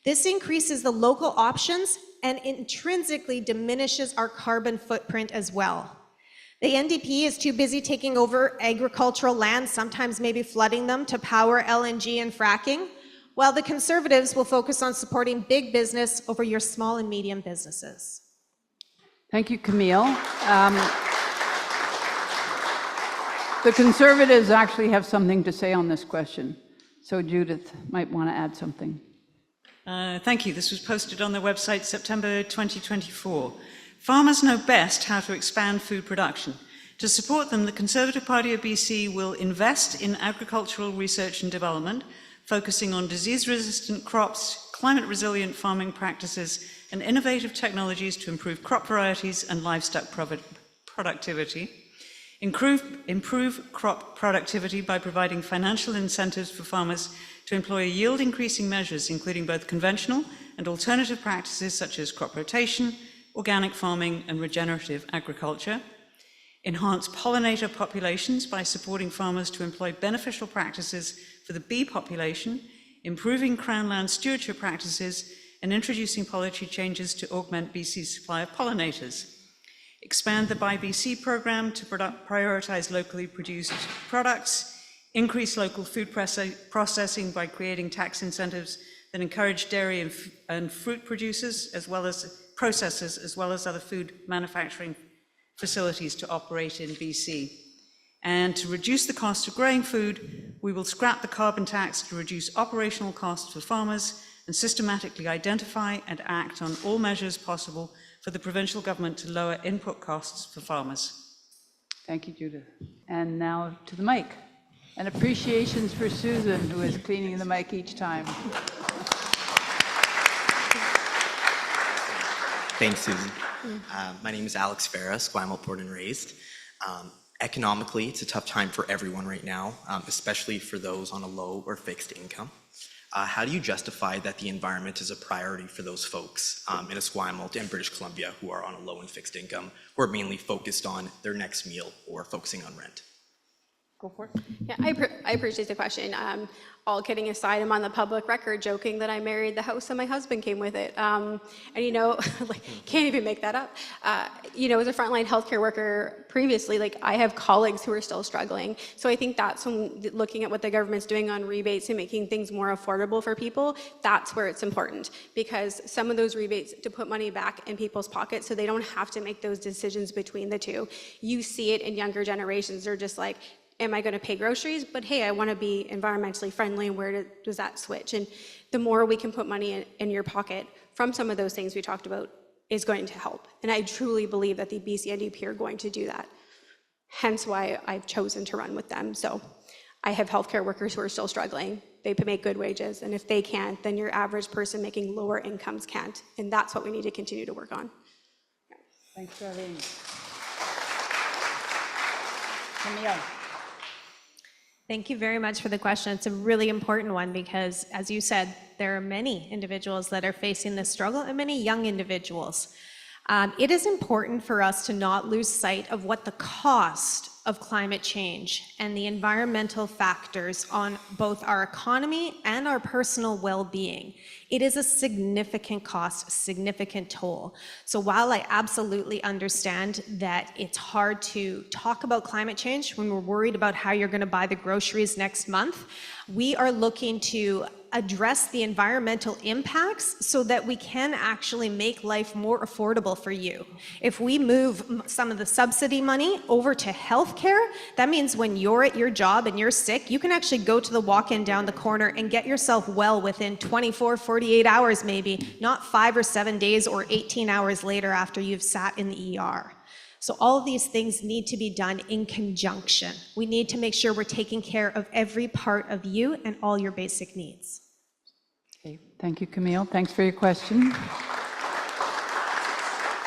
This increases the local options and intrinsically diminishes our carbon footprint as well. The NDP is too busy taking over agricultural land, sometimes maybe flooding them to power LNG and fracking, while the Conservatives will focus on supporting big business over your small and medium businesses. Thank you, Camille. The Conservatives actually have something to say on this question, so Judith might want to add something. Thank you. This was posted on their website September 2024. Farmers know best how to expand food production. To support them, the Conservative Party of BC will invest in agricultural research and development, focusing on disease-resistant crops, climate-resilient farming practices, and innovative technologies to improve crop varieties and livestock productivity. Improve crop productivity by providing financial incentives for farmers to employ yield-increasing measures, including both conventional and alternative practices such as crop rotation, organic farming, and regenerative agriculture. Enhance pollinator populations by supporting farmers to employ beneficial practices for the bee population, improving Crown land stewardship practices, and introducing policy changes to augment BC's supply of pollinators. Expand the Buy BC program to prioritize locally produced products, increase local food processing by creating tax incentives that encourage dairy and fruit producers, as well as processors, as well as other food manufacturing facilities to operate in BC. And to reduce the cost of growing food, we will scrap the carbon tax to reduce operational costs for farmers and systematically identify and act on all measures possible for the provincial government to lower input costs for farmers. Thank you, Judith. And now to the mic. And appreciations for Susan, who is cleaning the mic each time. Thanks, Susan. My name is Alex Farah, Esquimalt born and raised. Economically, it's a tough time for everyone right now, especially for those on a low or fixed income. How do you justify that the environment is a priority for those folks in Esquimalt and British Columbia who are on a low and fixed income, who are mainly focused on their next meal or focusing on rent? Go for it. Yeah, I appreciate the question. All kidding aside, I'm on the public record joking that I married the house and my husband came with it. And you know, like, can't even make that up. You know, as a frontline healthcare worker previously, like, I have colleagues who are still struggling. So I think that's when looking at what the government's doing on rebates and making things more affordable for people, that's where it's important. Because some of those rebates to put money back in people's pockets so they don't have to make those decisions between the two. You see it in younger generations. They're just like, am I going to pay groceries? But hey, I want to be environmentally friendly, and where does that switch? And the more we can put money in your pocket from some of those things we talked about is going to help. And I truly believe that the BC NDP are going to do that. Hence why I've chosen to run with them. So I have healthcare workers who are still struggling. They make good wages. And if they can't, then your average person making lower incomes can't. And that's what we need to continue to work on. Thanks, Darlene. Camille. Thank you very much for the question. It's a really important one because, as you said, there are many individuals that are facing this struggle and many young individuals. It is important for us to not lose sight of what the cost of climate change and the environmental factors on both our economy and our personal well-being. It is a significant cost, a significant toll. So while I absolutely understand that it's hard to talk about climate change when we're worried about how you're going to buy the groceries next month, we are looking to address the environmental impacts so that we can actually make life more affordable for you. If we move some of the subsidy money over to healthcare, that means when you're at your job and you're sick, you can actually go to the walk-in down the corner and get yourself well within 24, 48 hours maybe, not 5 or 7 days or 18 hours later after you've sat in the ER. So all of these things need to be done in conjunction. We need to make sure we're taking care of every part of you and all your basic needs. Okay, thank you, Camille. Thanks for your question.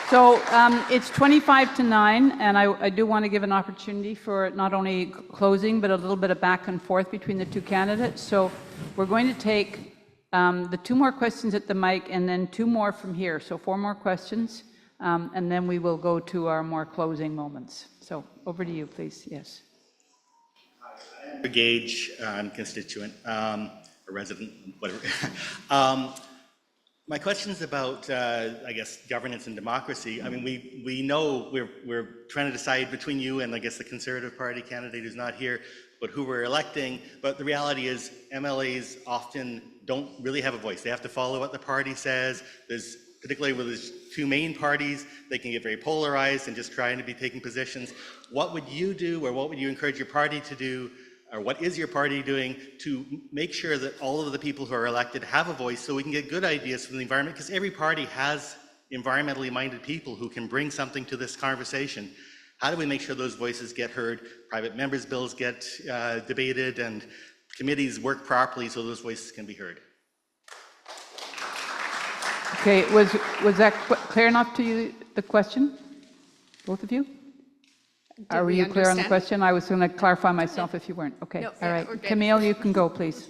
So it's 25 to 9, and I do want to give an opportunity for not only closing, but a little bit of back and forth between the two candidates. So we're going to take the 2 more questions at the mic and then 2 more from here. So 4 more questions. And then we will go to our more closing moments. So over to you, please. Yes. Gauge, I'm constituent, a resident, whatever. My question's about, I guess, governance and democracy. I mean, we know we're trying to decide between you and, I guess, the Conservative Party candidate who's not here, but who we're electing. But the reality is MLAs often don't really have a voice. They have to follow what the party says. Particularly with these two main parties, they can get very polarized and just trying to be taking positions. What would you do, or what would you encourage your party to do, or what is your party doing to make sure that all of the people who are elected have a voice so we can get good ideas from the environment? Because every party has environmentally minded people who can bring something to this conversation. How do we make sure those voices get heard, private members' bills get debated, and committees work properly so those voices can be heard? Okay, was that clear enough to you, the question? Both of you? Are you clear on the question? I was going to clarify myself if you weren't. Okay, No, all right. we're good. Camille, you can go, please.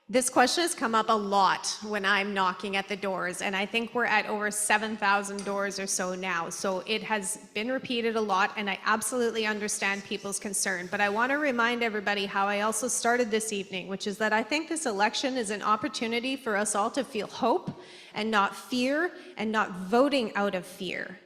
This question has come up a lot when I'm knocking at the doors, and I think we're at over 7,000 doors or so now. So it has been repeated a lot, and I absolutely understand people's concern. But I want to remind everybody how I also started this evening, which is that I think this election is an opportunity for us all to feel hope and not fear, and not voting out of fear.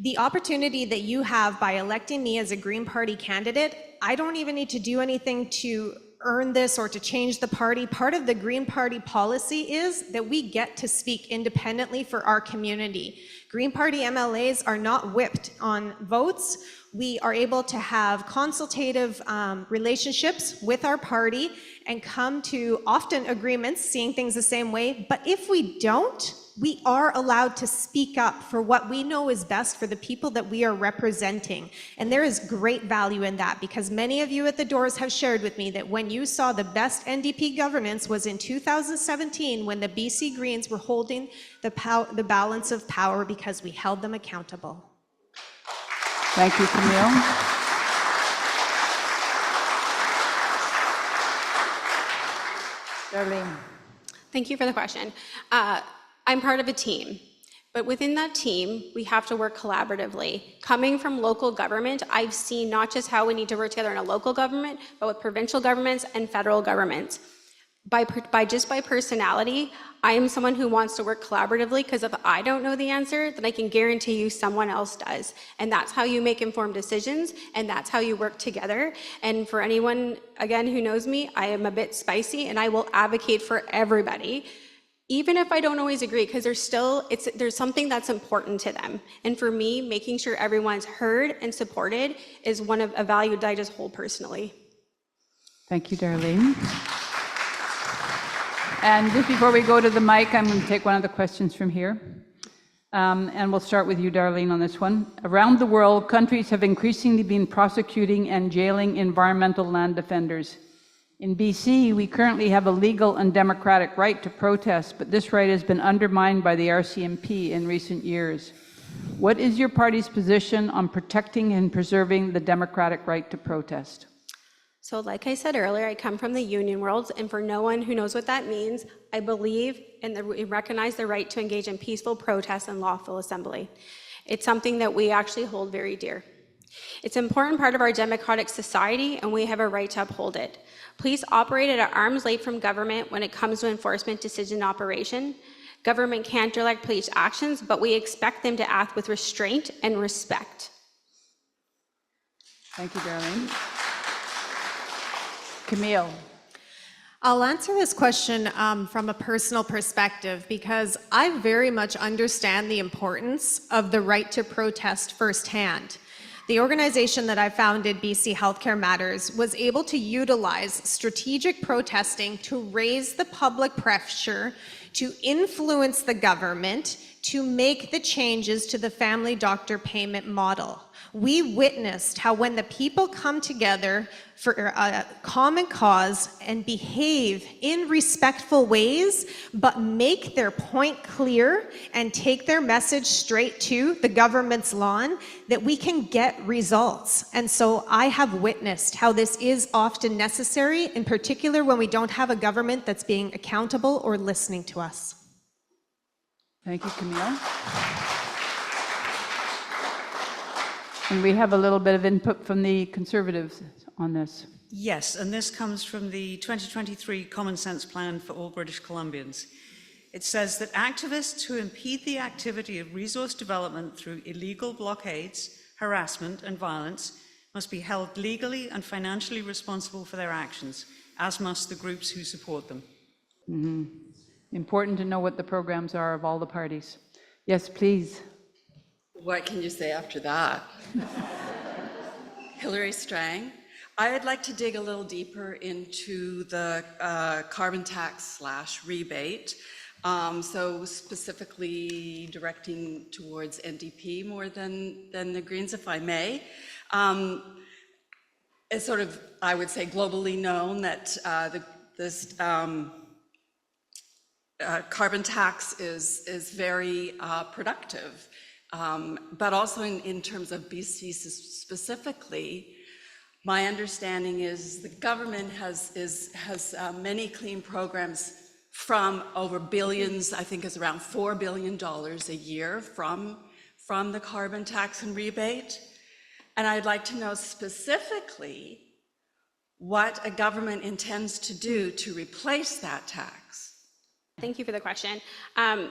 The opportunity that you have by electing me as a Green Party candidate, I don't even need to do anything to earn this or to change the party. Part of the Green Party policy is that we get to speak independently for our community. Green Party MLAs are not whipped on votes. We are able to have consultative relationships with our party and come to often agreements, seeing things the same way. But if we don't, we are allowed to speak up for what we know is best for the people that we are representing. And there is great value in that, because many of you at the doors have shared with me that when you saw the best NDP governance was in 2017, when the BC Greens were holding the balance of power because we held them accountable. Thank you, Camille. Darlene. Thank you for the question. I'm part of a team, but within that team, we have to work collaboratively. Coming from local government, I've seen not just how we need to work together in a local government, but with provincial governments and federal governments. By personality, I am someone who wants to work collaboratively, because if I don't know the answer, then I can guarantee you someone else does. And that's how you make informed decisions, and that's how you work together. And for anyone, again, who knows me, I am a bit spicy, and I will advocate for everybody, even if I don't always agree, because there's something that's important to them. And for me, making sure everyone's heard and supported is one of a value that I just hold personally. Thank you, Darlene. And just before we go to the mic, I'm going to take one of the questions from here. And we'll start with you, Darlene, on this one. Around the world, countries have increasingly been prosecuting and jailing environmental land defenders. In BC, we currently have a legal and democratic right to protest, but this right has been undermined by the RCMP in recent years. What is your party's position on protecting and preserving the democratic right to protest? So like I said earlier, I come from the union world, and for no one who knows what that means, I believe and recognize the right to engage in peaceful protest and lawful assembly. It's something that we actually hold very dear. It's an important part of our democratic society, and we have a right to uphold it. Police operate at arm's length from government when it comes to enforcement decision operation. Government can't direct police actions, but we expect them to act with restraint and respect. Thank you, Darlene. Camille. I'll answer this question from a personal perspective, because I very much understand the importance of the right to protest firsthand. The organization that I founded, BC Healthcare Matters, was able to utilize strategic protesting to raise the public pressure, to influence the government, to make the changes to the family doctor payment model. We witnessed how when the people come together for a common cause and behave in respectful ways, but make their point clear and take their message straight to the government's lawn, that we can get results. And so I have witnessed how this is often necessary, in particular when we don't have a government that's being accountable or listening to us. Thank you, Camille. And we have a little bit of input from the Conservatives on this. Yes, and this comes from the 2023 Common Sense Plan for all British Columbians. It says that activists who impede the activity of resource development through illegal blockades, harassment, and violence must be held legally and financially responsible for their actions, as must the groups who support them. Important to know what the programs are of all the parties. Yes, please. What can you say after that? Hilary Strang. I'd like to dig a little deeper into the carbon tax / rebate. So specifically directing towards NDP more than the Greens, if I may. It's sort of, I would say, globally known that this carbon tax is very productive, but also in terms of BC specifically, my understanding is the government has many clean programs from over billions, I think it's around $4 billion a year from the carbon tax and rebate. And I'd like to know specifically what a government intends to do to replace that tax. Thank you for the question.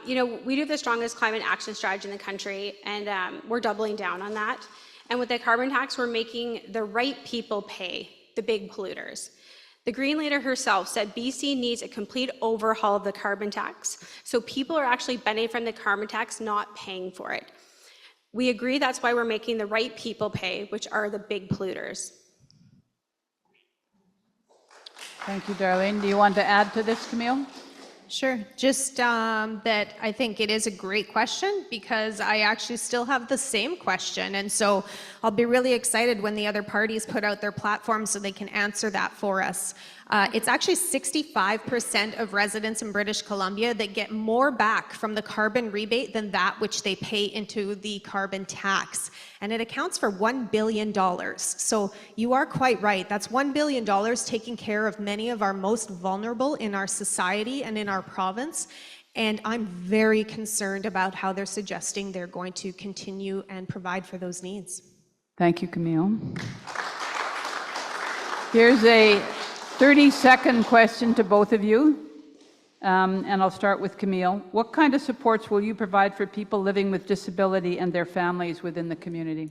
We do the strongest climate action strategy in the country, and we're doubling down on that. And with the carbon tax, we're making the right people pay, the big polluters. The Green leader herself said BC needs a complete overhaul of the carbon tax, so people are actually benefiting from the carbon tax, not paying for it. We agree that's why we're making the right people pay, which are the big polluters. Thank you, Darlene. Do you want to add to this, Camille? Sure. Just that I think it is a great question because I actually still have the same question. And so I'll be really excited when the other parties put out their platforms so they can answer that for us. It's actually 65% of residents in British Columbia that get more back from the carbon rebate than that which they pay into the carbon tax. And it accounts for $1 billion. So you are quite right. That's $1 billion taking care of many of our most vulnerable in our society and in our province. And I'm very concerned about how they're suggesting they're going to continue and provide for those needs. Thank you, Camille. Here's a 30-second question to both of you. And I'll start with Camille. What kind of supports will you provide for people living with disability and their families within the community?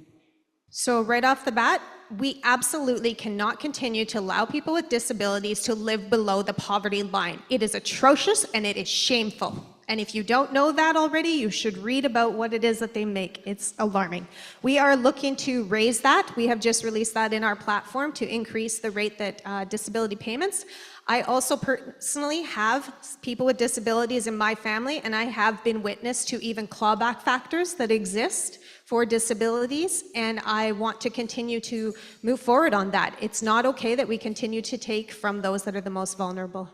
So right off the bat, we absolutely cannot continue to allow people with disabilities to live below the poverty line. It is atrocious and it is shameful. And if you don't know that already, you should read about what it is that they make. It's alarming. We are looking to raise that. We have just released that in our platform to increase the rate that disability payments. I also personally have people with disabilities in my family, and I have been witness to even clawback factors that exist for disabilities, and I want to continue to move forward on that. It's not okay that we continue to take from those that are the most vulnerable.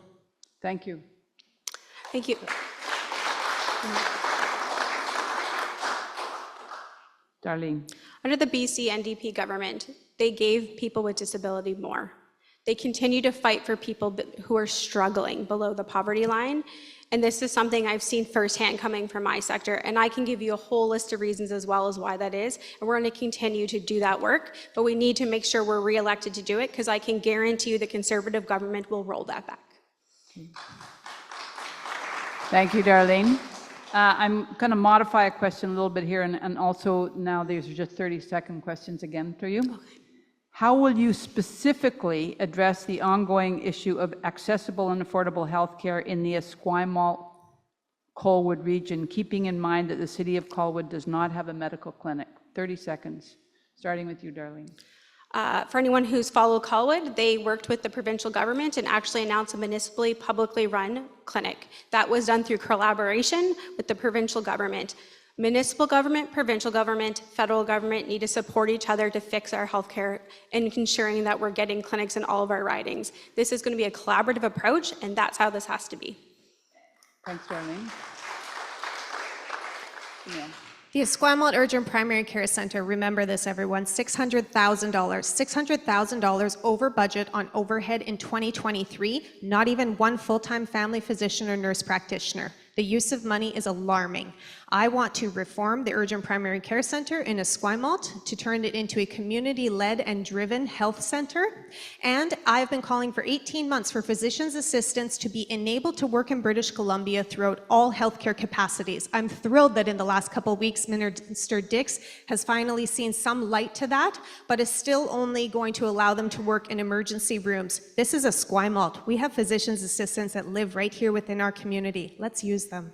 Thank you. Thank you. Darlene. Under the BC NDP government, they gave people with disability more. They continue to fight for people who are struggling below the poverty line. And this is something I've seen firsthand coming from my sector. And I can give you a whole list of reasons as well as why that is. And we're going to continue to do that work. But we need to make sure we're reelected to do it, because I can guarantee you the Conservative government will roll that back. Thank you, Darlene. I'm going to modify a question a little bit here, and also now these are just 30-second questions again for you. Okay. How will you specifically address the ongoing issue of accessible and affordable health care in the Esquimalt-Colwood region, keeping in mind that the city of Colwood does not have a medical clinic? 30 seconds, starting with you, Darlene. For anyone who's followed Colwood, they worked with the provincial government and actually announced a municipally publicly run clinic. That was done through collaboration with the provincial government. Municipal government, provincial government, federal government need to support each other to fix our healthcare and ensuring that we're getting clinics in all of our ridings. This is going to be a collaborative approach, and that's how this has to be. Thanks, Darlene. Yeah. The Esquimalt Urgent Primary Care Centre, remember this everyone, $600,000 over budget on overhead in 2023, not even one full-time family physician or nurse practitioner. The use of money is alarming. I want to reform the Urgent Primary Care Center in Esquimalt to turn it into a community-led and driven health center. And I've been calling for 18 months for physicians' assistants to be enabled to work in British Columbia throughout all healthcare capacities. I'm thrilled that in the last couple of weeks, Minister Dix has finally seen some light to that, but is still only going to allow them to work in emergency rooms. This is Esquimalt. We have physicians' assistants that live right here within our community. Let's use them.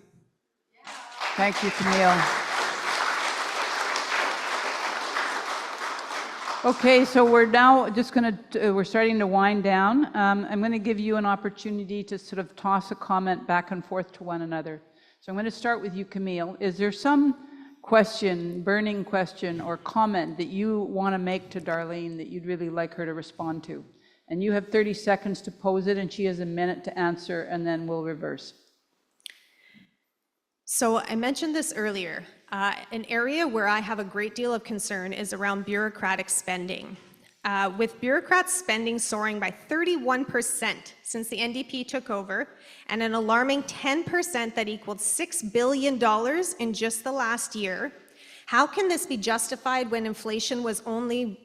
Thank you, Camille. Okay, so we're now just we're starting to wind down. I'm going to give you an opportunity to sort of toss a comment back and forth to one another. So I'm going to start with you, Camille. Is there some question, burning question or comment that you want to make to Darlene that you'd really like her to respond to? And you have 30 seconds to pose it, and she has a minute to answer, and then we'll reverse. So I mentioned this earlier. An area where I have a great deal of concern is around bureaucratic spending. With bureaucrats spending soaring by 31% since the NDP took over, and an alarming 10% that equaled $6 billion in just the last year, how can this be justified when inflation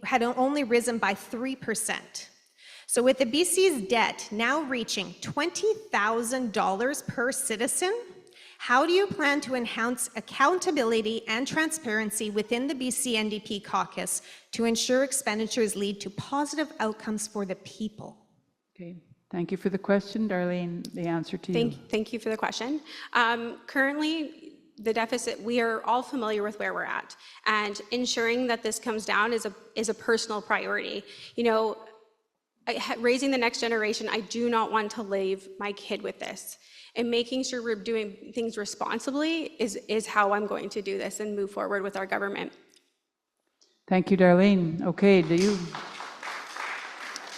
had only risen by 3%? So with the BC's debt now reaching $20,000 per citizen, how do you plan to enhance accountability and transparency within the BC NDP caucus to ensure expenditures lead to positive outcomes for the people? Okay, thank you for the question. Darlene, the answer to you. Thank you for the question. Currently, the deficit, we are all familiar with where we're at, and ensuring that this comes down is a personal priority. You know, raising the next generation, I do not want to leave my kid with this. And making sure we're doing things responsibly is how I'm going to do this and move forward with our government. Thank you, Darlene. Okay, do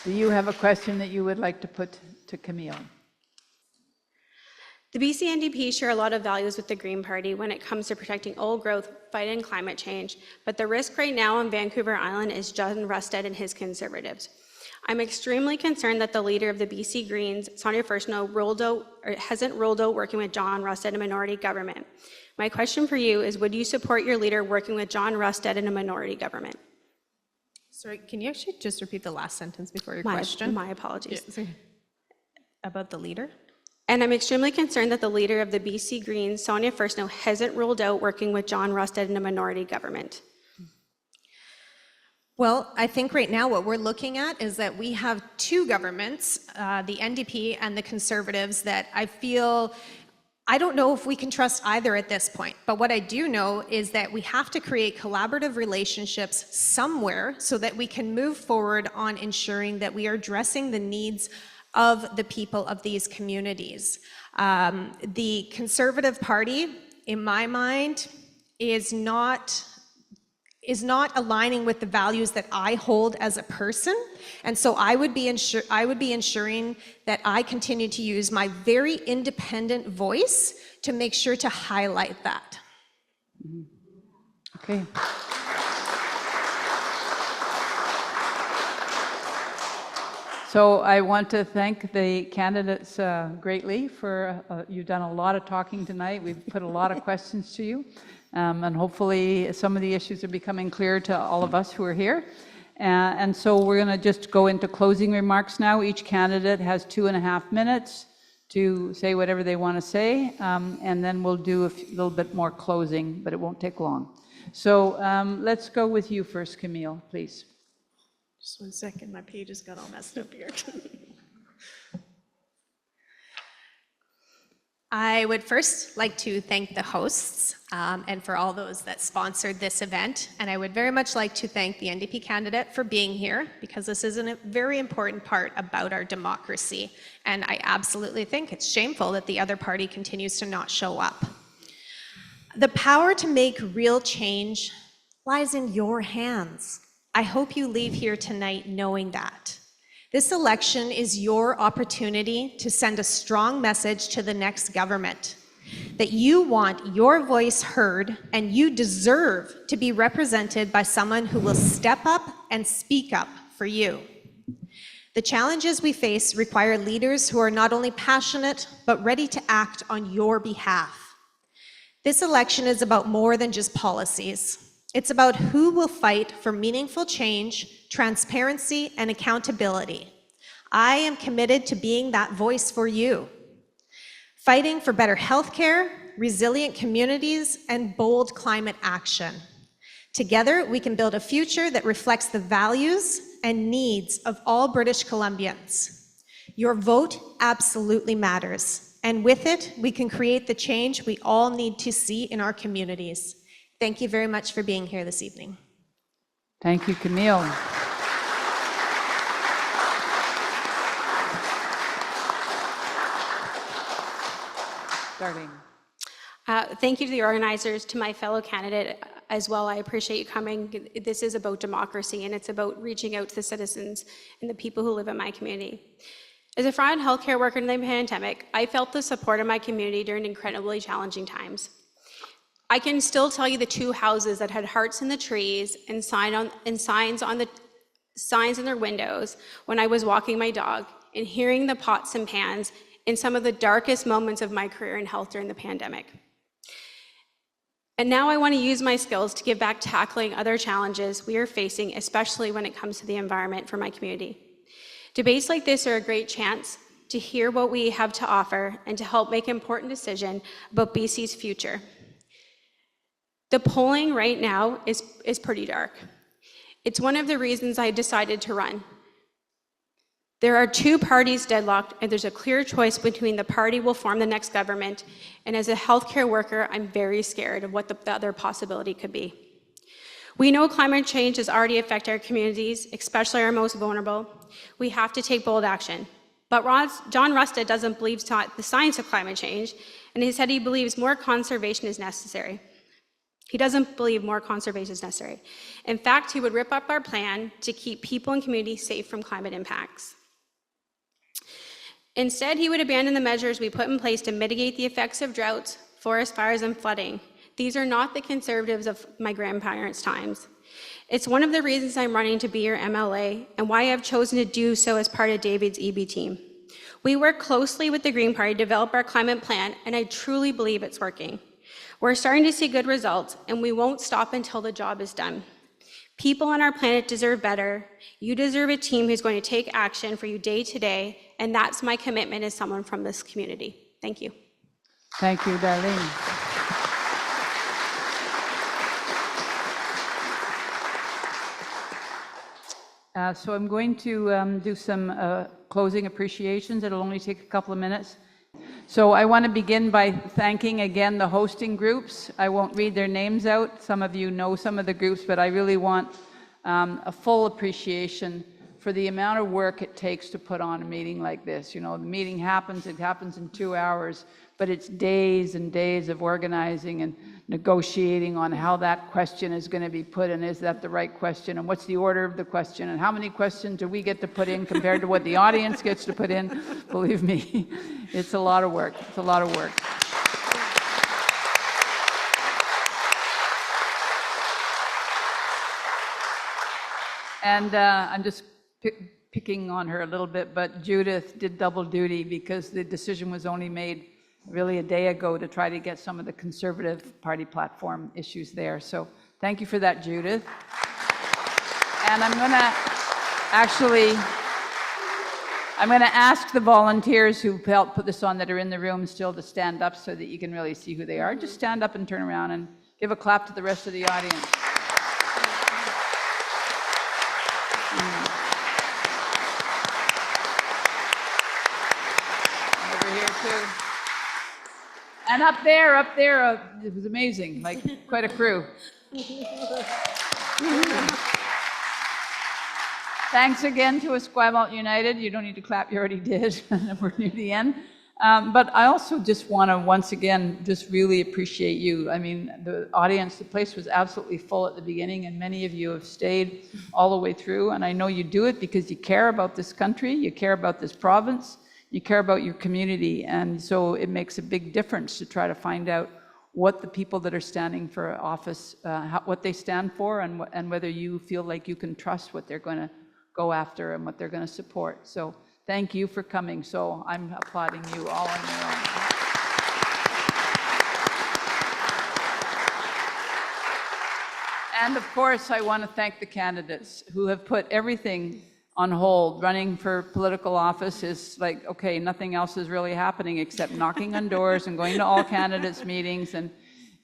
you have a question that you would like to put to Camille? The BC NDP share a lot of values with the Green Party when it comes to protecting old growth, fighting climate change, but the risk right now on Vancouver Island is John Rusted and his Conservatives. I'm extremely concerned that the leader of the BC Greens, Sonia Furstenau, hasn't ruled out working with John Rusted in a minority government. My question for you is, would you support your leader working with John Rusted in a minority government? Sorry, can you actually just repeat the last sentence before your question? My apologies. Yeah, about the leader? And I'm extremely concerned that the leader of the BC Greens, Sonia Furstenau, hasn't ruled out working with John Rusted in a minority government. Well, I think right now what we're looking at is that we have two governments, the NDP and the Conservatives, that I don't know if we can trust either at this point. But what I do know is that we have to create collaborative relationships somewhere so that we can move forward on ensuring that we are addressing the needs of the people of these communities. The Conservative Party, in my mind, is not aligning with the values that I hold as a person. And so I would be ensuring that I continue to use my very independent voice to make sure to highlight that. Okay. So I want to thank the candidates greatly for, you've done a lot of talking tonight. We've put a lot of questions to you. And hopefully some of the issues are becoming clear to all of us who are here. And so we're going to just go into closing remarks now. Each candidate has 2.5 minutes to say whatever they want to say, and then we'll do a little bit more closing, but it won't take long. So let's go with you first, Camille, please. Just 1 second, my page has got all messed up here. I would first like to thank the hosts and for all those that sponsored this event. And I would very much like to thank the NDP candidate for being here, because this is a very important part about our democracy. And I absolutely think it's shameful that the other party continues to not show up. The power to make real change lies in your hands. I hope you leave here tonight knowing that. This election is your opportunity to send a strong message to the next government that you want your voice heard and you deserve to be represented by someone who will step up and speak up for you. The challenges we face require leaders who are not only passionate, but ready to act on your behalf. This election is about more than just policies. It's about who will fight for meaningful change, transparency, and accountability. I am committed to being that voice for you, fighting for better healthcare, resilient communities, and bold climate action. Together, we can build a future that reflects the values and needs of all British Columbians. Your vote absolutely matters, and with it, we can create the change we all need to see in our communities. Thank you very much for being here this evening. Thank you, Camille. Starting. Thank you to the organizers, to my fellow candidate as well. I appreciate you coming. This is about democracy, and it's about reaching out to the citizens and the people who live in my community. As a frontline healthcare worker in the pandemic, I felt the support of my community during incredibly challenging times. I can still tell you the 2 houses that had hearts in the trees and signs in their windows when I was walking my dog and hearing the pots and pans in some of the darkest moments of my career in health during the pandemic. And now I want to use my skills to give back tackling other challenges we are facing, especially when it comes to the environment for my community. Debates like this are a great chance to hear what we have to offer and to help make important decisions about BC's future. The polling right now is pretty dark. It's one of the reasons I decided to run. There are 2 parties deadlocked, and there's a clear choice between the party will form the next government, and as a healthcare worker, I'm very scared of what the other possibility could be. We know climate change has already affected our communities, especially our most vulnerable. We have to take bold action. But John Rusted doesn't believe the science of climate change, and he said he believes more conservation is necessary. He doesn't believe more conservation is necessary. In fact, he would rip up our plan to keep people and communities safe from climate impacts. Instead, he would abandon the measures we put in place to mitigate the effects of droughts, forest fires, and flooding. These are not the Conservatives of my grandparents' times. It's one of the reasons I'm running to be your MLA and why I've chosen to do so as part of David's EB team. We work closely with the Green Party to develop our climate plan, and I truly believe it's working. We're starting to see good results, and we won't stop until the job is done. People on our planet deserve better. You deserve a team who's going to take action for you day to day, and that's my commitment as someone from this community. Thank you. Thank you, Darlene. So I'm going to do some closing appreciations. It'll only take a couple of minutes. So I want to begin by thanking again the hosting groups. I won't read their names out. Some of you know some of the groups, but I really want a full appreciation for the amount of work it takes to put on a meeting like this. You know, the meeting happens, it happens in 2 hours, but it's days and days of organizing and negotiating on how that question is going to be put, and is that the right question, and what's the order of the question, and how many questions do we get to put in compared to what the audience gets to put in. Believe me, it's a lot of work. It's a lot of work. And I'm just picking on her a little bit, but Judith did double duty because the decision was only made really a day ago to try to get some of the Conservative Party platform issues there. So thank you for that, Judith. And I'm going to ask the volunteers who helped put this on that are in the room still to stand up so that you can really see who they are. Just stand up and turn around and give a clap to the rest of the audience. Over here too. And up there, it was amazing, like quite a crew. Thanks again to Esquimalt United. You don't need to clap, you already did. We're near the end. But I also just want to once again just really appreciate you. I mean, the audience, the place was absolutely full at the beginning, and many of you have stayed all the way through. And I know you do it because you care about this country, you care about this province, you care about your community. And so it makes a big difference to try to find out what the people that are standing for office, what they stand for, and whether you feel like you can trust what they're going to go after and what they're going to support. So thank you for coming. So I'm applauding you all on your own. And of course, I want to thank the candidates who have put everything on hold. Running for political office is like, okay, nothing else is really happening except knocking on doors and going to all candidates' meetings. And,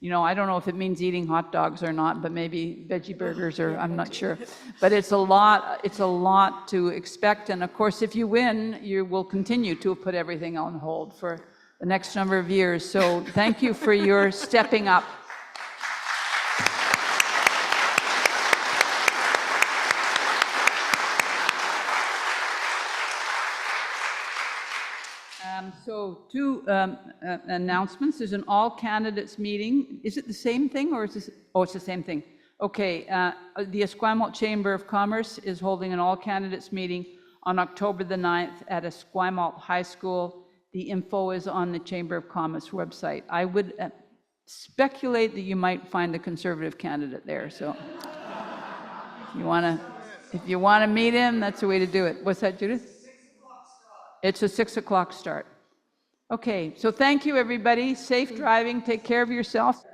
you know, I don't know if it means eating hot dogs or not, but maybe veggie burgers, or I'm not sure. But it's a lot to expect. And of course, if you win, you will continue to put everything on hold for the next number of years. So thank you for your stepping up. So two announcements. There's an all candidates meeting. Is it the same thing, or is this? Oh, it's the same thing. Okay. The Esquimalt Chamber of Commerce is holding an all candidates meeting on October the 9th at Esquimalt High School. The info is on the Chamber of Commerce website. I would speculate that you might find a Conservative candidate there. So if you want to meet him, that's the way to do it. What's that, Judith? It's a 6 o'clock start. Okay, so thank you, everybody. Safe driving. Take care of yourself.